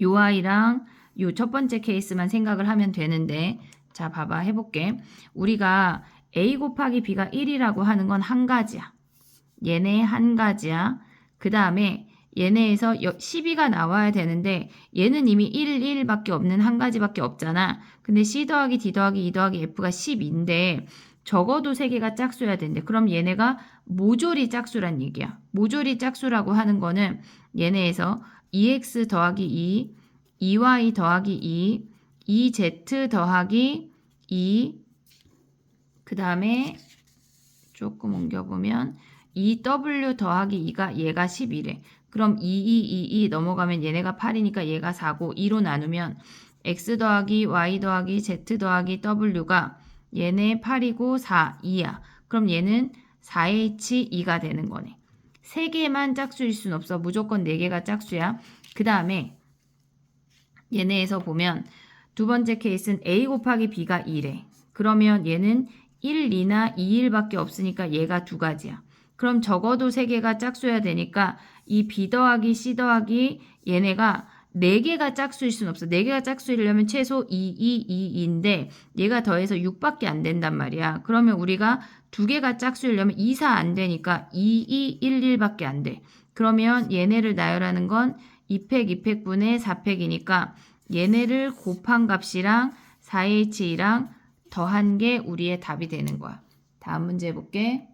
S1: 요 아이랑 요 첫 번째 케이스만 생각을 하면 되는데 자 봐봐 해볼게. 우리가 A 곱하기 B가 1이라고 하는 건 한 가지야. 얘네 한 가지야. 그 다음에 얘네에서 12가 나와야 되는데 얘는 이미 1, 1밖에 없는 한 가지밖에 없잖아. 근데 C 더하기 D 더하기 E 더하기 F가 10인데 적어도 3개가 짝수여야 되는데 그럼 얘네가 모조리 짝수란 얘기야. 모조리 짝수라고 하는 거는 얘네에서 2x 더하기 2, 2y 더하기 2, 2z 더하기 2, 그 다음에 조금 옮겨보면 2w 더하기 2가 얘가 11에 그럼 2 넘어가면 얘네가 8이니까 얘가 4고 2로 나누면 x 더하기 y 더하기 z 더하기 w가 얘네 8이고 4, 2야. 그럼 얘는 4h2가 되는 거네. 3개만 짝수일 순 없어. 무조건 4개가 짝수야. 그 다음에 얘네에서 보면 두 번째 케이스는 A 곱하기 B가 2래. 그러면 얘는 1, 2나 2, 1밖에 없으니까 얘가 두 가지야. 그럼 적어도 3개가 짝수여야 되니까 이 B 더하기 C 더하기 얘네가 4개가 짝수일 순 없어. 4개가 짝수이려면 최소 2, 2인데 얘가 더해서 6밖에 안 된단 말이야. 그러면 우리가 2개가 짝수이려면 2, 4 안 되니까 2, 1, 1밖에 안 돼. 그러면 얘네를 나열하는 건 2팩, 2팩분의 4팩이니까 얘네를 곱한 값이랑 4H랑 더한 게 우리의 답이 되는 거야. 다음 문제 해볼게.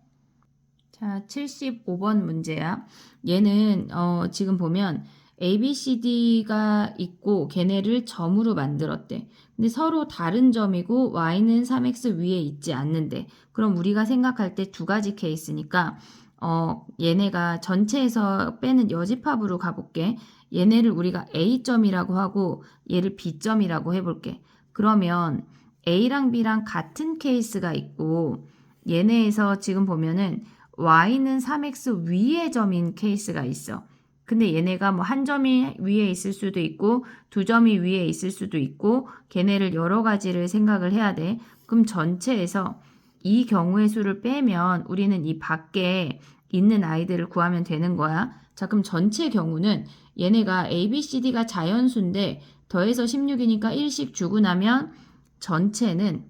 S1: 자, 75번 문제야. 얘는 지금 보면 A, B, C, D가 있고 걔네를 점으로 만들었대. 근데 서로 다른 점이고 Y는 3X 위에 있지 않는데 그럼 우리가 생각할 때 두 가지 케이스니까 얘네가 전체에서 빼는 여집합으로 가볼게. 얘네를 우리가 A점이라고 하고 얘를 B점이라고 해볼게. 그러면 A랑 B랑 같은 케이스가 있고 얘네에서 지금 보면은 y는 3x 위의 점인 케이스가 있어. 근데 얘네가 뭐 한 점이 위에 있을 수도 있고 두 점이 위에 있을 수도 있고 걔네를 여러 가지를 생각을 해야 돼. 그럼 전체에서 이 경우의 수를 빼면 우리는 이 밖에 있는 아이들을 구하면 되는 거야. 자, 그럼 전체 경우는 얘네가 A, B, C, D가 자연수인데 더해서 16이니까 1씩 주고 나면 전체는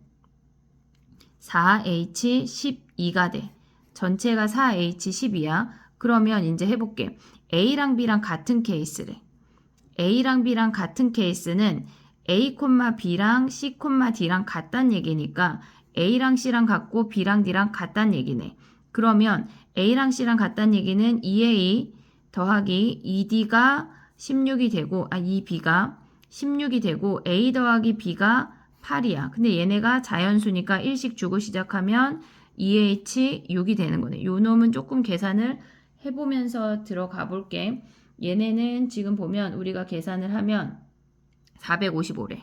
S1: 4H12가 돼. 전체가 4H12야. 그러면 이제 해볼게. A랑 B랑 같은 케이스래. A랑 B랑 같은 케이스는 A, B랑 C, D랑 같단 얘기니까 A랑 C랑 같고 B랑 D랑 같단 얘기네. 그러면 A랑 C랑 같단 얘기는 2A 더하기 2D가 16이 되고 2B가 16이 되고 A 더하기 B가 8이야. 근데 얘네가 자연수니까 1씩 주고 시작하면 2H6이 되는 거네. 요 놈은 조금 계산을 해보면서 들어가 볼게. 얘네는 지금 보면 우리가 계산을 하면 455래.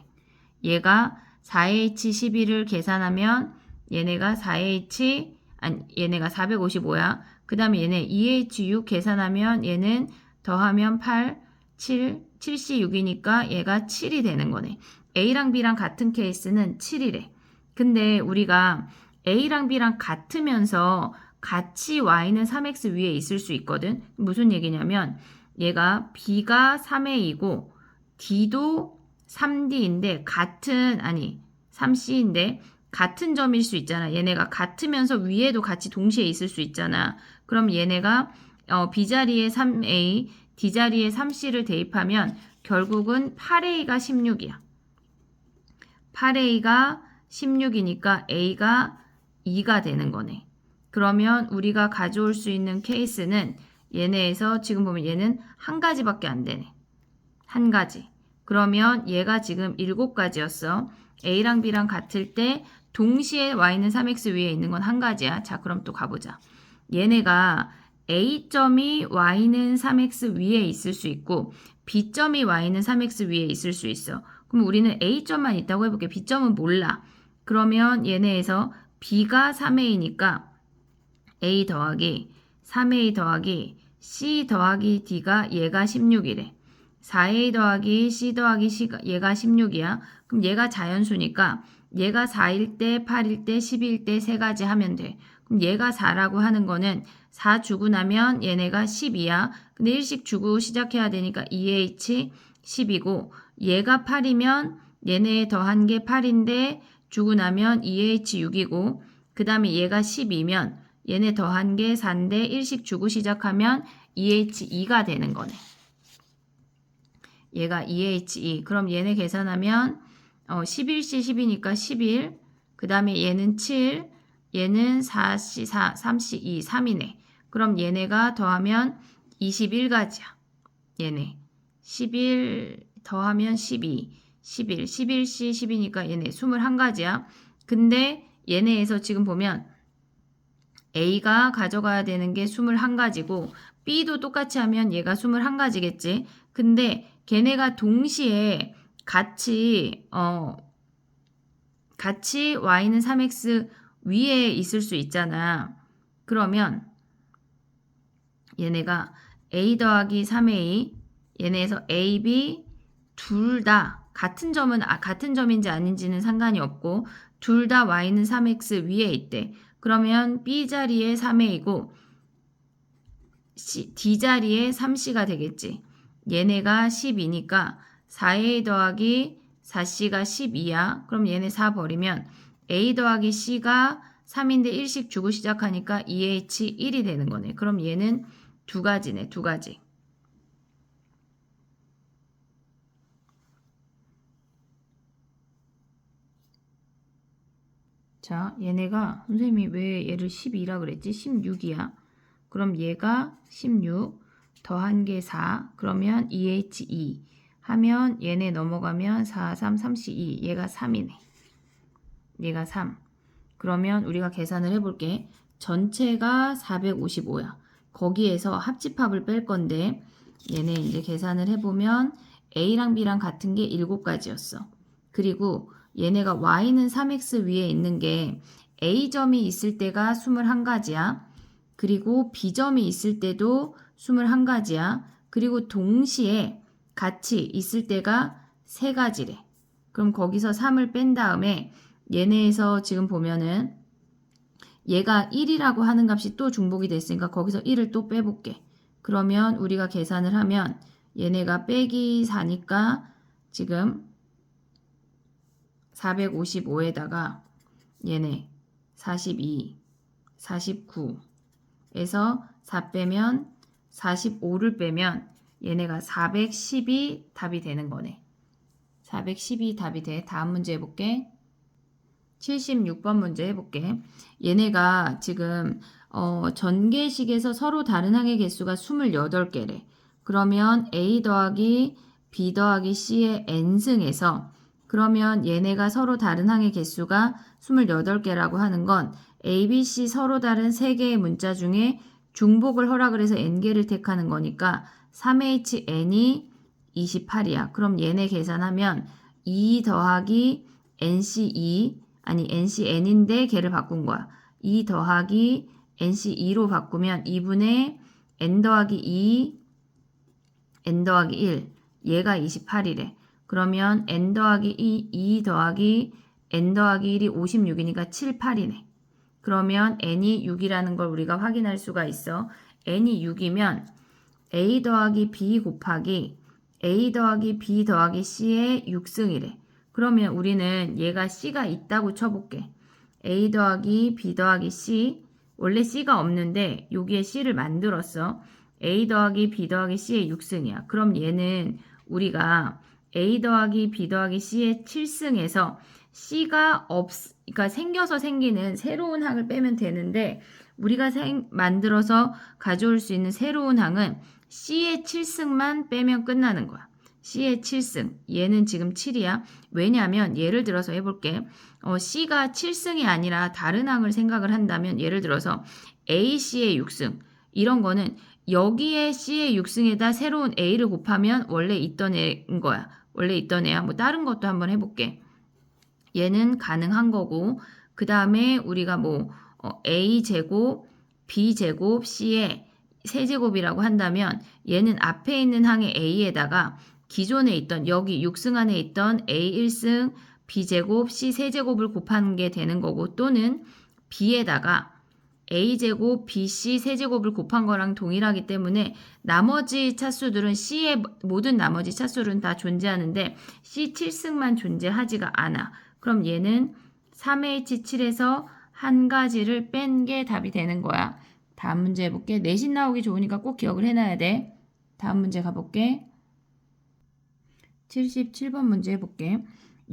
S1: 얘가 4H12를 계산하면 얘네가 455야. 그 다음에 얘네 2H6 계산하면 얘는 더하면 8, 7C6이니까 얘가 7이 되는 거네. A랑 B랑 같은 케이스는 7이래. 근데 우리가 A랑 B랑 같으면서 같이 Y는 3X 위에 있을 수 있거든. 무슨 얘기냐면 얘가 B가 3A이고 D도 3D인데 3C인데 같은 점일 수 있잖아. 얘네가 같으면서 위에도 같이 동시에 있을 수 있잖아. 그럼 얘네가 B 자리에 3A, D 자리에 3C를 대입하면 결국은 8A가 16이야. 8A가 16이니까 A가 2가 되는 거네. 그러면 우리가 가져올 수 있는 케이스는 얘네에서 지금 보면 얘는 한 가지밖에 안 되네. 한 가지. 그러면 얘가 지금 7가지였어. A랑 B랑 같을 때 동시에 Y는 3X 위에 있는 건 한 가지야. 자, 그럼 또 가보자. 얘네가 A점이 Y는 3X 위에 있을 수 있고 B점이 Y는 3X 위에 있을 수 있어. 그럼 우리는 A점만 있다고 해볼게. B점은 몰라. 그러면 얘네에서 B가 3A니까 A 더하기 3A 더하기 C 더하기 D가 얘가 16이래. 4A 더하기 C 더하기 C가 얘가 16이야. 그럼 얘가 자연수니까 얘가 4일 때, 8일 때, 10일 때 세 가지 하면 돼. 그럼 얘가 4라고 하는 거는 4 주고 나면 얘네가 10이야. 근데 1씩 주고 시작해야 되니까 2H 10이고 얘가 8이면 얘네 더한 게 8인데 주고 나면 2H 6이고 그 다음에 얘가 12면 얘네 더한 게 4인데 1씩 주고 시작하면 2H2가 되는 거네. 얘가 2H2. 그럼 얘네 계산하면 11C 10이니까 11. 그 다음에 얘는 7. 얘는 4C 4, 3C 2, 3이네. 그럼 얘네가 더하면 21가지야. 얘네. 11 더하면 12. 11. 11C 10이니까 얘네 21가지야. 근데 얘네에서 지금 보면 A가 가져가야 되는 게 21가지고 B도 똑같이 하면 얘가 21가지겠지. 근데 걔네가 동시에 같이 Y는 3X 위에 있을 수 있잖아. 그러면 얘네가 A 더하기 3A 얘네에서 A, B 둘 다 같은 점은 같은 점인지 아닌지는 상관이 없고 둘 다 Y는 3X 위에 있대. 그러면 B 자리에 3A이고 D 자리에 3C가 되겠지. 얘네가 10이니까 4A 더하기 4C가 12야. 그럼 얘네 4 버리면 A 더하기 C가 3인데 1씩 주고 시작하니까 2H1이 되는 거네. 그럼 얘는 두 가지네. 두 가지. 자, 얘네가 선생님이 왜 얘를 12라 그랬지? 16이야. 그럼 얘가 16 더한 게 4. 그러면 2H2 하면 얘네 넘어가면 4, 3, 3C2 얘가 3이네. 얘가 3. 그러면 우리가 계산을 해볼게. 전체가 455야. 거기에서 합집합을 뺄 건데 얘네 이제 계산을 해보면 A랑 B랑 같은 게 7가지였어. 그리고 얘네가 Y는 3X 위에 있는 게 A점이 있을 때가 21가지야. 그리고 비점이 있을 때도 21가지야. 그리고 동시에 같이 있을 때가 3가지래. 그럼 거기서 3을 뺀 다음에 얘네에서 지금 보면은 얘가 1이라고 하는 값이 또 중복이 됐으니까 거기서 1을 또 빼볼게. 그러면 우리가 계산을 하면 얘네가 빼기 4니까 지금 455에다가 얘네 42, 49에서 4 빼면 45를 빼면 얘네가 410이 답이 되는 거네. 410이 답이 돼. 다음 문제 해볼게. 76번 문제 해볼게. 얘네가 지금 전개식에서 서로 다른 항의 개수가 28개래. 그러면 A 더하기 B 더하기 C의 n승에서 그러면 얘네가 서로 다른 항의 개수가 28개라고 하는 건 A, B, C 서로 다른 3개의 문자 중에 중복을 허락을 해서 n개를 택하는 거니까 3HN이 28이야. 그럼 얘네 계산하면 2 더하기 NC2 아니 NCN인데 걔를 바꾼 거야. 2 더하기 NC2로 바꾸면 2분의 N 더하기 2 N 더하기 1 얘가 28이래. 그러면 N 더하기 2 더하기 N 더하기 1이 56이니까 7, 8이네. 그러면 N이 6이라는 걸 우리가 확인할 수가 있어. N이 6이면 A 더하기 B 곱하기 A 더하기 B 더하기 C의 6승이래. 그러면 우리는 얘가 C가 있다고 쳐볼게. A 더하기 B 더하기 C 원래 C가 없는데 여기에 C를 만들었어. A 더하기 B 더하기 C의 6승이야. 그럼 얘는 우리가 A 더하기 B 더하기 C의 7승에서 C가 그러니까 생겨서 생기는 새로운 항을 빼면 되는데 우리가 만들어서 가져올 수 있는 새로운 항은 C의 7승만 빼면 끝나는 거야. C의 7승. 얘는 지금 7이야. 왜냐하면 예를 들어서 해볼게. C가 7승이 아니라 다른 항을 생각을 한다면 예를 들어서 A, C의 6승. 이런 거는 여기에 C의 6승에다 새로운 A를 곱하면 원래 있던 애인 거야. 원래 있던 애야. 뭐 다른 것도 한번 해볼게. 얘는 가능한 거고 그 다음에 우리가 뭐 A제곱, B제곱, C의 세제곱이라고 한다면 얘는 앞에 있는 항의 A에다가 기존에 있던 여기 6승 안에 있던 A 1승, B제곱, C 세제곱을 곱하는 게 되는 거고 또는 B에다가 A제곱, BC 세제곱을 곱한 거랑 동일하기 때문에 나머지 차수들은 C의 모든 나머지 차수들은 다 존재하는데 C 7승만 존재하지가 않아. 그럼 얘는 3H7에서 한 가지를 뺀 게 답이 되는 거야. 다음 문제 해볼게. 내신 나오기 좋으니까 꼭 기억을 해놔야 돼. 다음 문제 가볼게. 77번 문제 해볼게.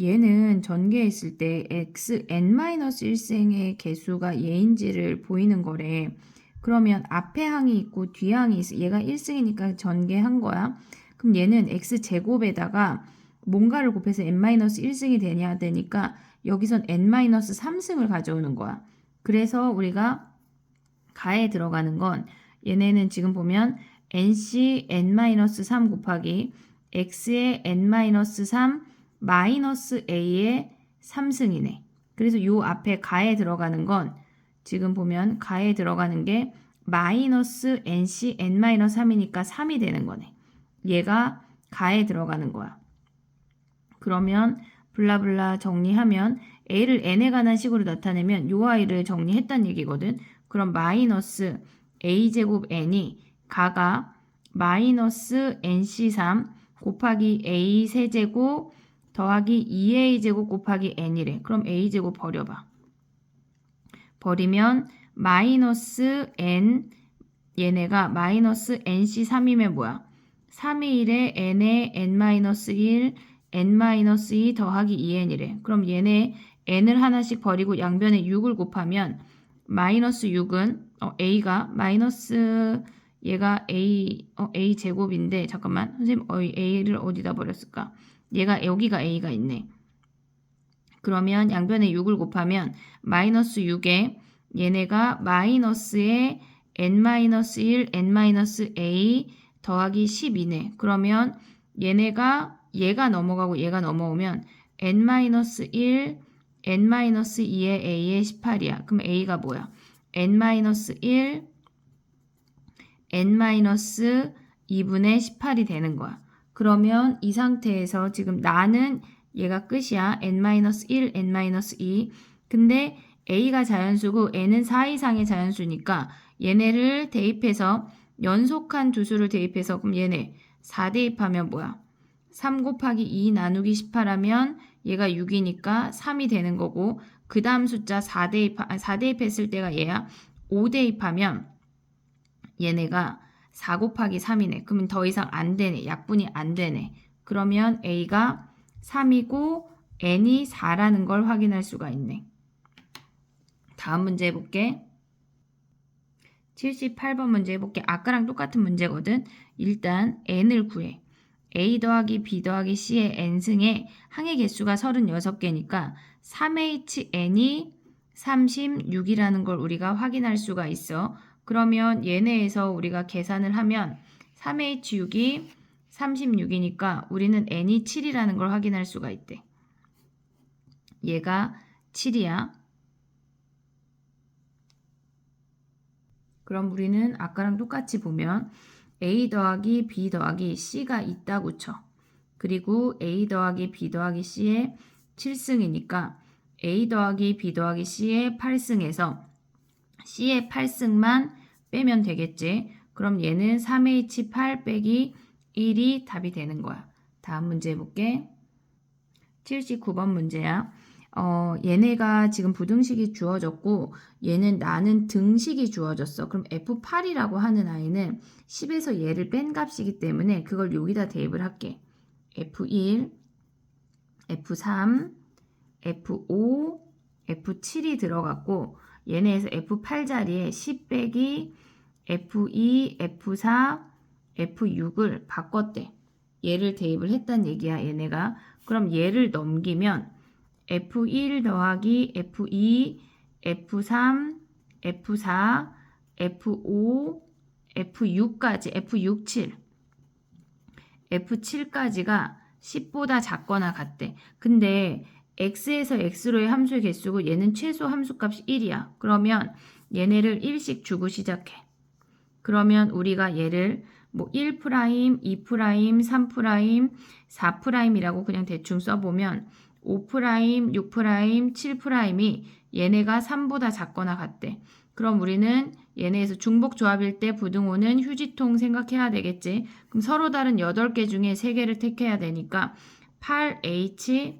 S1: 얘는 전개했을 때 xn-1승의 개수가 얘인지를 보이는 거래. 그러면 앞에 항이 있고 뒤 항이 있어. 얘가 1승이니까 전개한 거야. 그럼 얘는 x제곱에다가 뭔가를 곱해서 n-1승이 되니까 여기선 n-3승을 가져오는 거야. 그래서 우리가 가에 들어가는 건 얘네는 지금 보면 nc n-3 곱하기 x의 n-3 마이너스 a의 3승이네. 그래서 요 앞에 가에 들어가는 건 지금 보면 가에 들어가는 게 마이너스 nc n-3이니까 3이 되는 거네. 얘가 가에 들어가는 거야. 그러면 블라블라 정리하면 a를 n에 관한 식으로 나타내면 요 아이를 정리했단 얘기거든. 그럼 마이너스 a제곱 n이 가가 마이너스 nc3 곱하기 a 세제곱 더하기 2a제곱 곱하기 n이래. 그럼 a제곱 버려봐. 버리면 마이너스 n 얘네가 마이너스 nc3이면 뭐야? 3의 1에 n에 n-1 n-2 더하기 2n이래. 그럼 얘네 n을 하나씩 버리고 양변에 6을 곱하면 마이너스 6은 a가 마이너스 얘가 a 제곱인데 잠깐만 선생님 a를 어디다 버렸을까? 얘가 여기가 a가 있네. 그러면 양변에 6을 곱하면 마이너스 6에 얘네가 마이너스에 n-1 n-a 더하기 12네. 그러면 얘가 넘어가고 얘가 넘어오면 n-1 n-2의 a의 18이야. 그럼 a가 뭐야? n-1 n-2분의 18이 되는 거야. 그러면 이 상태에서 지금 나는 얘가 끝이야. n-1, n-2. 근데 a가 자연수고 n은 4 이상의 자연수니까 얘네를 대입해서 연속한 두 수를 대입해서 그럼 얘네 4 대입하면 뭐야? 3 곱하기 2 나누기 18 하면 얘가 6이니까 3이 되는 거고 그 다음 숫자 4 대입했을 때가 얘야. 5 대입하면 얘네가 4 곱하기 3이네. 그러면 더 이상 안 되네. 약분이 안 되네. 그러면 a가 3이고 n이 4라는 걸 확인할 수가 있네. 다음 문제 해볼게. 78번 문제 해볼게. 아까랑 똑같은 문제거든. 일단 n을 구해. a 더하기 b 더하기 c의 n승의 항의 개수가 36개니까 3HN이 36이라는 걸 우리가 확인할 수가 있어. 그러면 얘네에서 우리가 계산을 하면 3H6이 36이니까 우리는 n이 7이라는 걸 확인할 수가 있대. 얘가 7이야. 그럼 우리는 아까랑 똑같이 보면 a 더하기 b 더하기 c가 있다고 쳐. 그리고 a 더하기 b 더하기 c의 7승이니까 a 더하기 b 더하기 c의 8승에서 c의 8승만 빼면 되겠지. 그럼 얘는 3h8 빼기 1이 답이 되는 거야. 다음 문제 해볼게. 79번 문제야. 얘네가 지금 부등식이 주어졌고 얘는 나는 등식이 주어졌어. 그럼 F8이라고 하는 아이는 10에서 얘를 뺀 값이기 때문에 그걸 여기다 대입을 할게. F1, F3, F5, F7이 들어갔고 얘네에서 F8 자리에 10 빼기 F2, F4, F6을 바꿨대. 얘를 대입을 했단 얘기야, 얘네가. 그럼 얘를 넘기면 F1 더하기 F2, F3, F4, F5, F6까지, F6, 7. F7까지가 10보다 작거나 같대. 근데 x에서 x로의 함수의 개수고 얘는 최소 함수값이 1이야. 그러면 얘네를 1씩 주고 시작해. 그러면 우리가 얘를 뭐 1', 2', 3', 4'이라고 그냥 대충 써보면 5', 6', 7'이 얘네가 3보다 작거나 같대. 그럼 우리는 얘네에서 중복조합일 때 부등호는 휴지통 생각해야 되겠지. 그럼 서로 다른 8개 중에 3개를 택해야 되니까 8H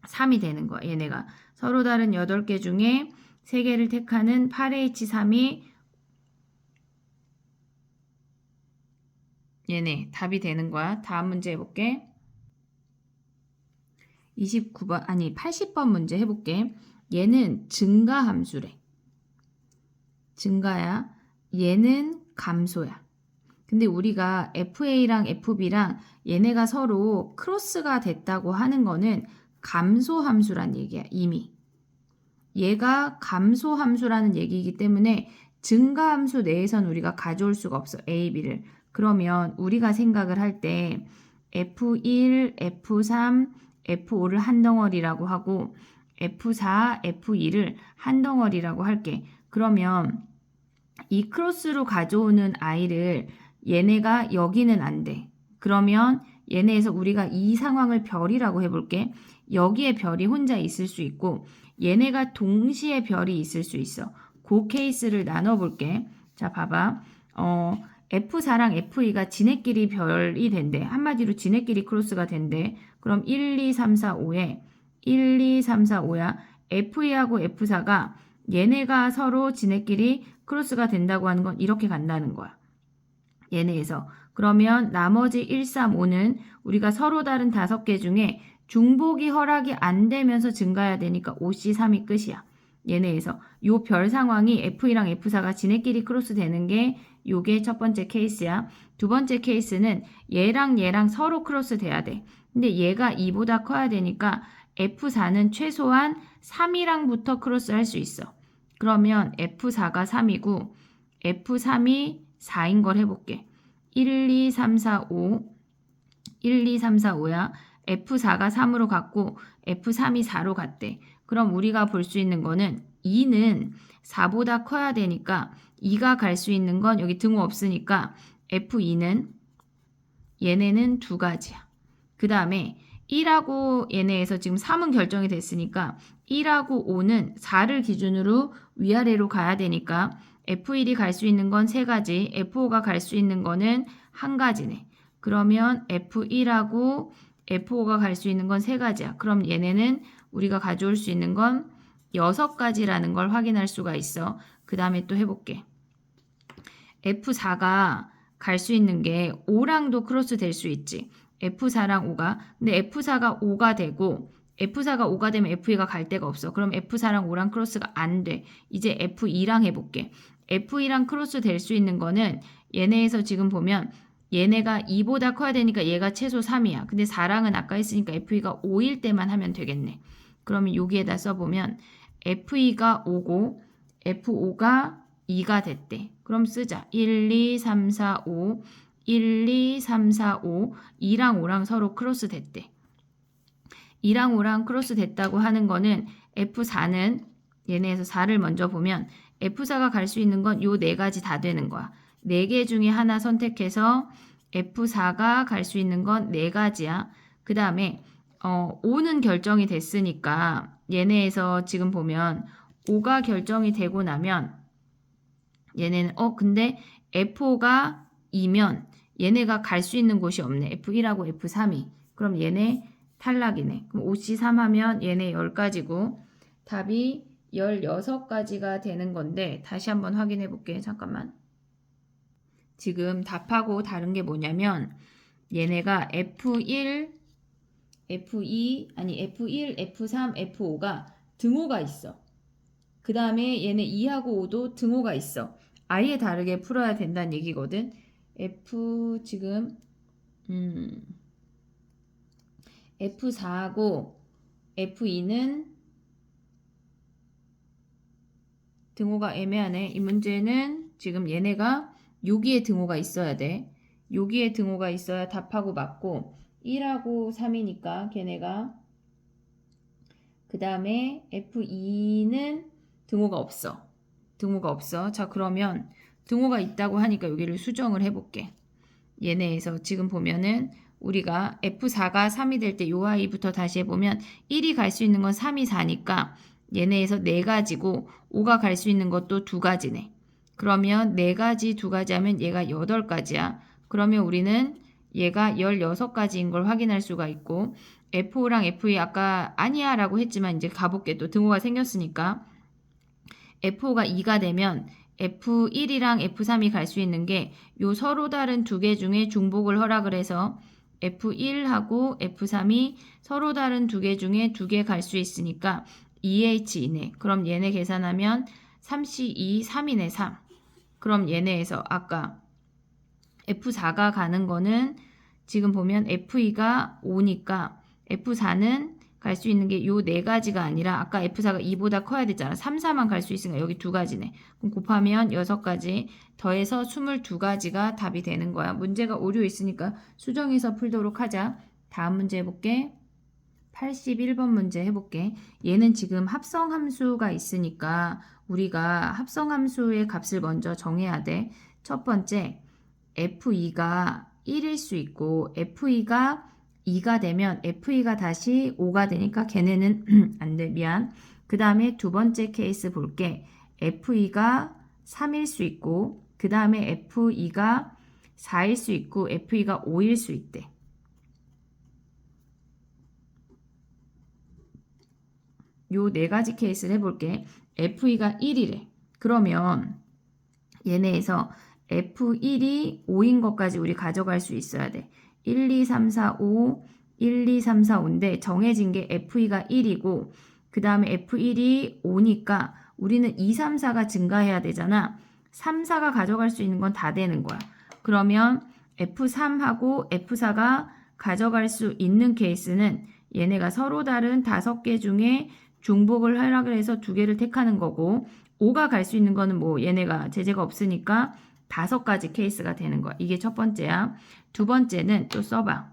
S1: 3이 되는 거야. 얘네가 서로 다른 8개 중에 3개를 택하는 8H3이 얘네 답이 되는 거야. 다음 문제 해볼게. 80번 문제 해볼게. 얘는 증가함수래. 증가야. 얘는 감소야. 근데 우리가 FA랑 FB랑 얘네가 서로 크로스가 됐다고 하는 거는 감소함수란 얘기야. 이미. 얘가 감소함수라는 얘기이기 때문에 증가함수 내에선 우리가 가져올 수가 없어. A, B를. 그러면 우리가 생각을 할 때 F1, F3, F5를 한 덩어리라고 하고 F4, F2를 한 덩어리라고 할게. 그러면 이 크로스로 가져오는 아이를 얘네가 여기는 안 돼. 그러면 얘네에서 우리가 이 상황을 별이라고 해볼게. 여기에 별이 혼자 있을 수 있고 얘네가 동시에 별이 있을 수 있어. 그 케이스를 나눠볼게. 자, 봐봐. F4랑 F2가 지네끼리 별이 된대. 한마디로 지네끼리 크로스가 된대. 그럼 1, 2, 3, 4, 5에 1, 2, 3, 4, 5야. F2하고 F4가 얘네가 서로 지네끼리 크로스가 된다고 하는 건 이렇게 간다는 거야. 얘네에서. 그러면 나머지 1, 3, 5는 우리가 서로 다른 5개 중에 중복이 허락이 안 되면서 증가해야 되니까 5C3이 끝이야. 얘네에서. 요 별 상황이 F2랑 F4가 지네끼리 크로스 되는 게 요게 첫 번째 케이스야. 두 번째 케이스는 얘랑 얘랑 서로 크로스 돼야 돼. 근데 얘가 2보다 커야 되니까 F4는 최소한 3이랑부터 크로스 할 수 있어. 그러면 F4가 3이고 F3이 4인 걸 해볼게. 1, 2, 3, 4, 5 1, 2, 3, 4, 5야. F4가 3으로 갔고 F3이 4로 갔대. 그럼 우리가 볼 수 있는 거는 2는 4보다 커야 되니까 2가 갈 수 있는 건 여기 등호 없으니까 F2는 얘네는 두 가지야. 그 다음에 1하고 얘네에서 지금 3은 결정이 됐으니까 1하고 5는 4를 기준으로 위아래로 가야 되니까 F1이 갈 수 있는 건 세 가지, F5가 갈 수 있는 거는 한 가지네. 그러면 F1하고 F5가 갈 수 있는 건 세 가지야. 그럼 얘네는 우리가 가져올 수 있는 건 6가지라는 걸 확인할 수가 있어. 그 다음에 또 해볼게. F4가 갈 수 있는 게 5랑도 크로스 될 수 있지. F4랑 5가. 근데 F4가 5가 되고 F4가 5가 되면 F2가 갈 데가 없어. 그럼 F4랑 5랑 크로스가 안 돼. 이제 F2랑 해볼게. F2랑 크로스 될 수 있는 거는 얘네에서 지금 보면 얘네가 2보다 커야 되니까 얘가 최소 3이야. 근데 4랑은 아까 했으니까 F2가 5일 때만 하면 되겠네. 그러면 여기에다 써보면 F2가 5고 F5가 2가 됐대. 그럼 쓰자. 1, 2, 3, 4, 5 1, 2, 3, 4, 5 2랑 5랑 서로 크로스 됐대. 2랑 5랑 크로스 됐다고 하는 거는 F4는 얘네에서 4를 먼저 보면 F4가 갈 수 있는 건 요 네 가지 다 되는 거야. 4개 중에 하나 선택해서 F4가 갈 수 있는 건 4가지야. 그 다음에 5는 결정이 됐으니까 얘네에서 지금 보면 5가 결정이 되고 나면 얘네는 근데 F5가 2면 얘네가 갈 수 있는 곳이 없네. F1하고 F3이. 그럼 얘네 탈락이네. 그럼 5C3 하면 얘네 10가지고 답이 16가지가 되는 건데 다시 한번 확인해 볼게. 잠깐만. 지금 답하고 다른 게 뭐냐면 얘네가 F1, F2, 아니 F1, F3, F5가 등호가 있어. 그 다음에 얘네 2하고 5도 등호가 있어. 아예 다르게 풀어야 된다는 얘기거든. 지금 F4하고 F2는 등호가 애매하네. 이 문제는 지금 얘네가 여기에 등호가 있어야 돼. 여기에 등호가 있어야 답하고 맞고 1하고 3이니까 걔네가 그 다음에 F2는 등호가 없어. 등호가 없어. 자, 그러면 등호가 있다고 하니까 여기를 수정을 해볼게. 얘네에서 지금 보면은 우리가 F4가 3이 될 때 요 아이부터 다시 해보면 1이 갈 수 있는 건 3이 4니까 얘네에서 4가지고 5가 갈 수 있는 것도 2가지네. 그러면 4가지 2가지 하면 얘가 8가지야. 그러면 우리는 얘가 16가지인 걸 확인할 수가 있고 F5랑 F2 아까 아니야 라고 했지만 이제 가볼게. 또 등호가 생겼으니까 F5가 2가 되면 F1이랑 F3이 갈 수 있는 게 요 서로 다른 두 개 중에 중복을 허락을 해서 F1하고 F3이 서로 다른 두 개 중에 2개 갈 수 있으니까 2H이네. 그럼 얘네 계산하면 3C2, 3이네 3. 그럼 얘네에서 아까 F4가 가는 거는 지금 보면 F2가 5니까 F4는 갈 수 있는 게 요 4가지가 아니라 아까 F4가 2보다 커야 됐잖아. 3, 4만 갈 수 있으니까 여기 2가지네. 그럼 곱하면 6가지 더해서 22가지가 답이 되는 거야. 문제가 오류 있으니까 수정해서 풀도록 하자. 다음 문제 해볼게. 81번 문제 해볼게. 얘는 지금 합성함수가 있으니까 우리가 합성함수의 값을 먼저 정해야 돼. 첫 번째 F2가 1일 수 있고 F2가 2가 되면 F2가 다시 5가 되니까 걔네는 안 돼. 미안. 그 다음에 두 번째 케이스 볼게. F2가 3일 수 있고 그 다음에 F2가 4일 수 있고 F2가 5일 수 있대. 요 4가지 케이스를 해볼게. F2가 1이래. 그러면 얘네에서 F1이 5인 것까지 우리 가져갈 수 있어야 돼. 1, 2, 3, 4, 5, 1, 2, 3, 4, 5인데 정해진 게 F2가 1이고 그 다음에 F1이 5니까 우리는 2, 3, 4가 증가해야 되잖아. 3, 4가 가져갈 수 있는 건 다 되는 거야. 그러면 F3하고 F4가 가져갈 수 있는 케이스는 얘네가 서로 다른 5개 중에 중복을 허락을 해서 2개를 택하는 거고 5가 갈 수 있는 거는 뭐 얘네가 제재가 없으니까 5가지 케이스가 되는 거야. 이게 첫 번째야. 두 번째는 또 써봐.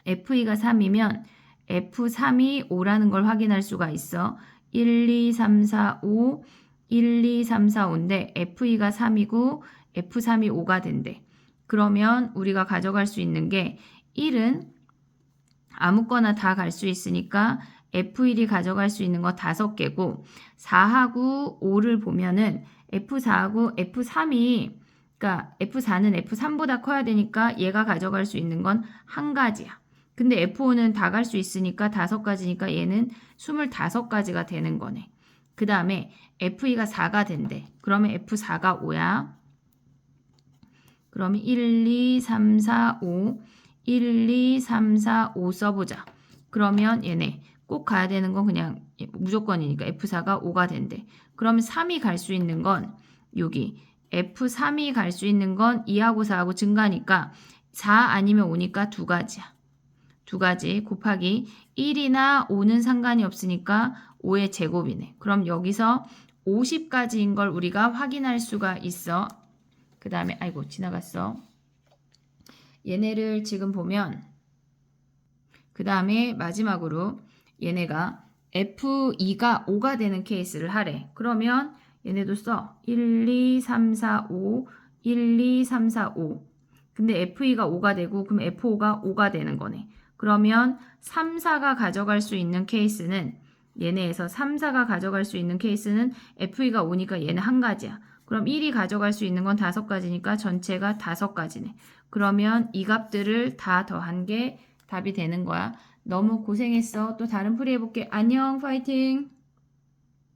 S1: F2가 3이면 F3이 5라는 걸 확인할 수가 있어. 1, 2, 3, 4, 5 1, 2, 3, 4, 5인데 F2가 3이고 F3이 5가 된대. 그러면 우리가 가져갈 수 있는 게 1은 아무거나 다 갈 수 있으니까 F1이 가져갈 수 있는 거 5개고 4하고 5를 보면은 F4하고 F3이 그러니까 F4는 F3보다 커야 되니까 얘가 가져갈 수 있는 건 한 가지야. 근데 F5는 다 갈 수 있으니까 5가지니까 얘는 25가지가 되는 거네. 그 다음에 F2가 4가 된대. 그러면 F4가 5야. 그러면 1, 2, 3, 4, 5 1, 2, 3, 4, 5 써보자. 그러면 얘네 꼭 가야 되는 건 그냥 무조건이니까 F4가 5가 된대. 그러면 3이 갈 수 있는 건 여기 F3이 갈 수 있는 건 2하고 4하고 증가니까 4 아니면 5니까 2가지야. 2가지 곱하기 1이나 5는 상관이 없으니까 5의 제곱이네. 그럼 여기서 50가지인 걸 우리가 확인할 수가 있어. 그 다음에 아이고 지나갔어. 얘네를 지금 보면 그 다음에 마지막으로 얘네가 F2가 5가 되는 케이스를 하래. 그러면 얘네도 써. 1, 2, 3, 4, 5 1, 2, 3, 4, 5 근데 F2가 5가 되고 그럼 F5가 5가 되는 거네. 그러면 3, 4가 가져갈 수 있는 케이스는 얘네에서 3, 4가 가져갈 수 있는 케이스는 F2가 5니까 얘는 한 가지야. 그럼 1이 가져갈 수 있는 건 5가지니까 전체가 5가지네. 그러면 이 값들을 다 더한 게 답이 되는 거야. 너무 고생했어. 또 다른 풀이 해볼게. 안녕, 파이팅!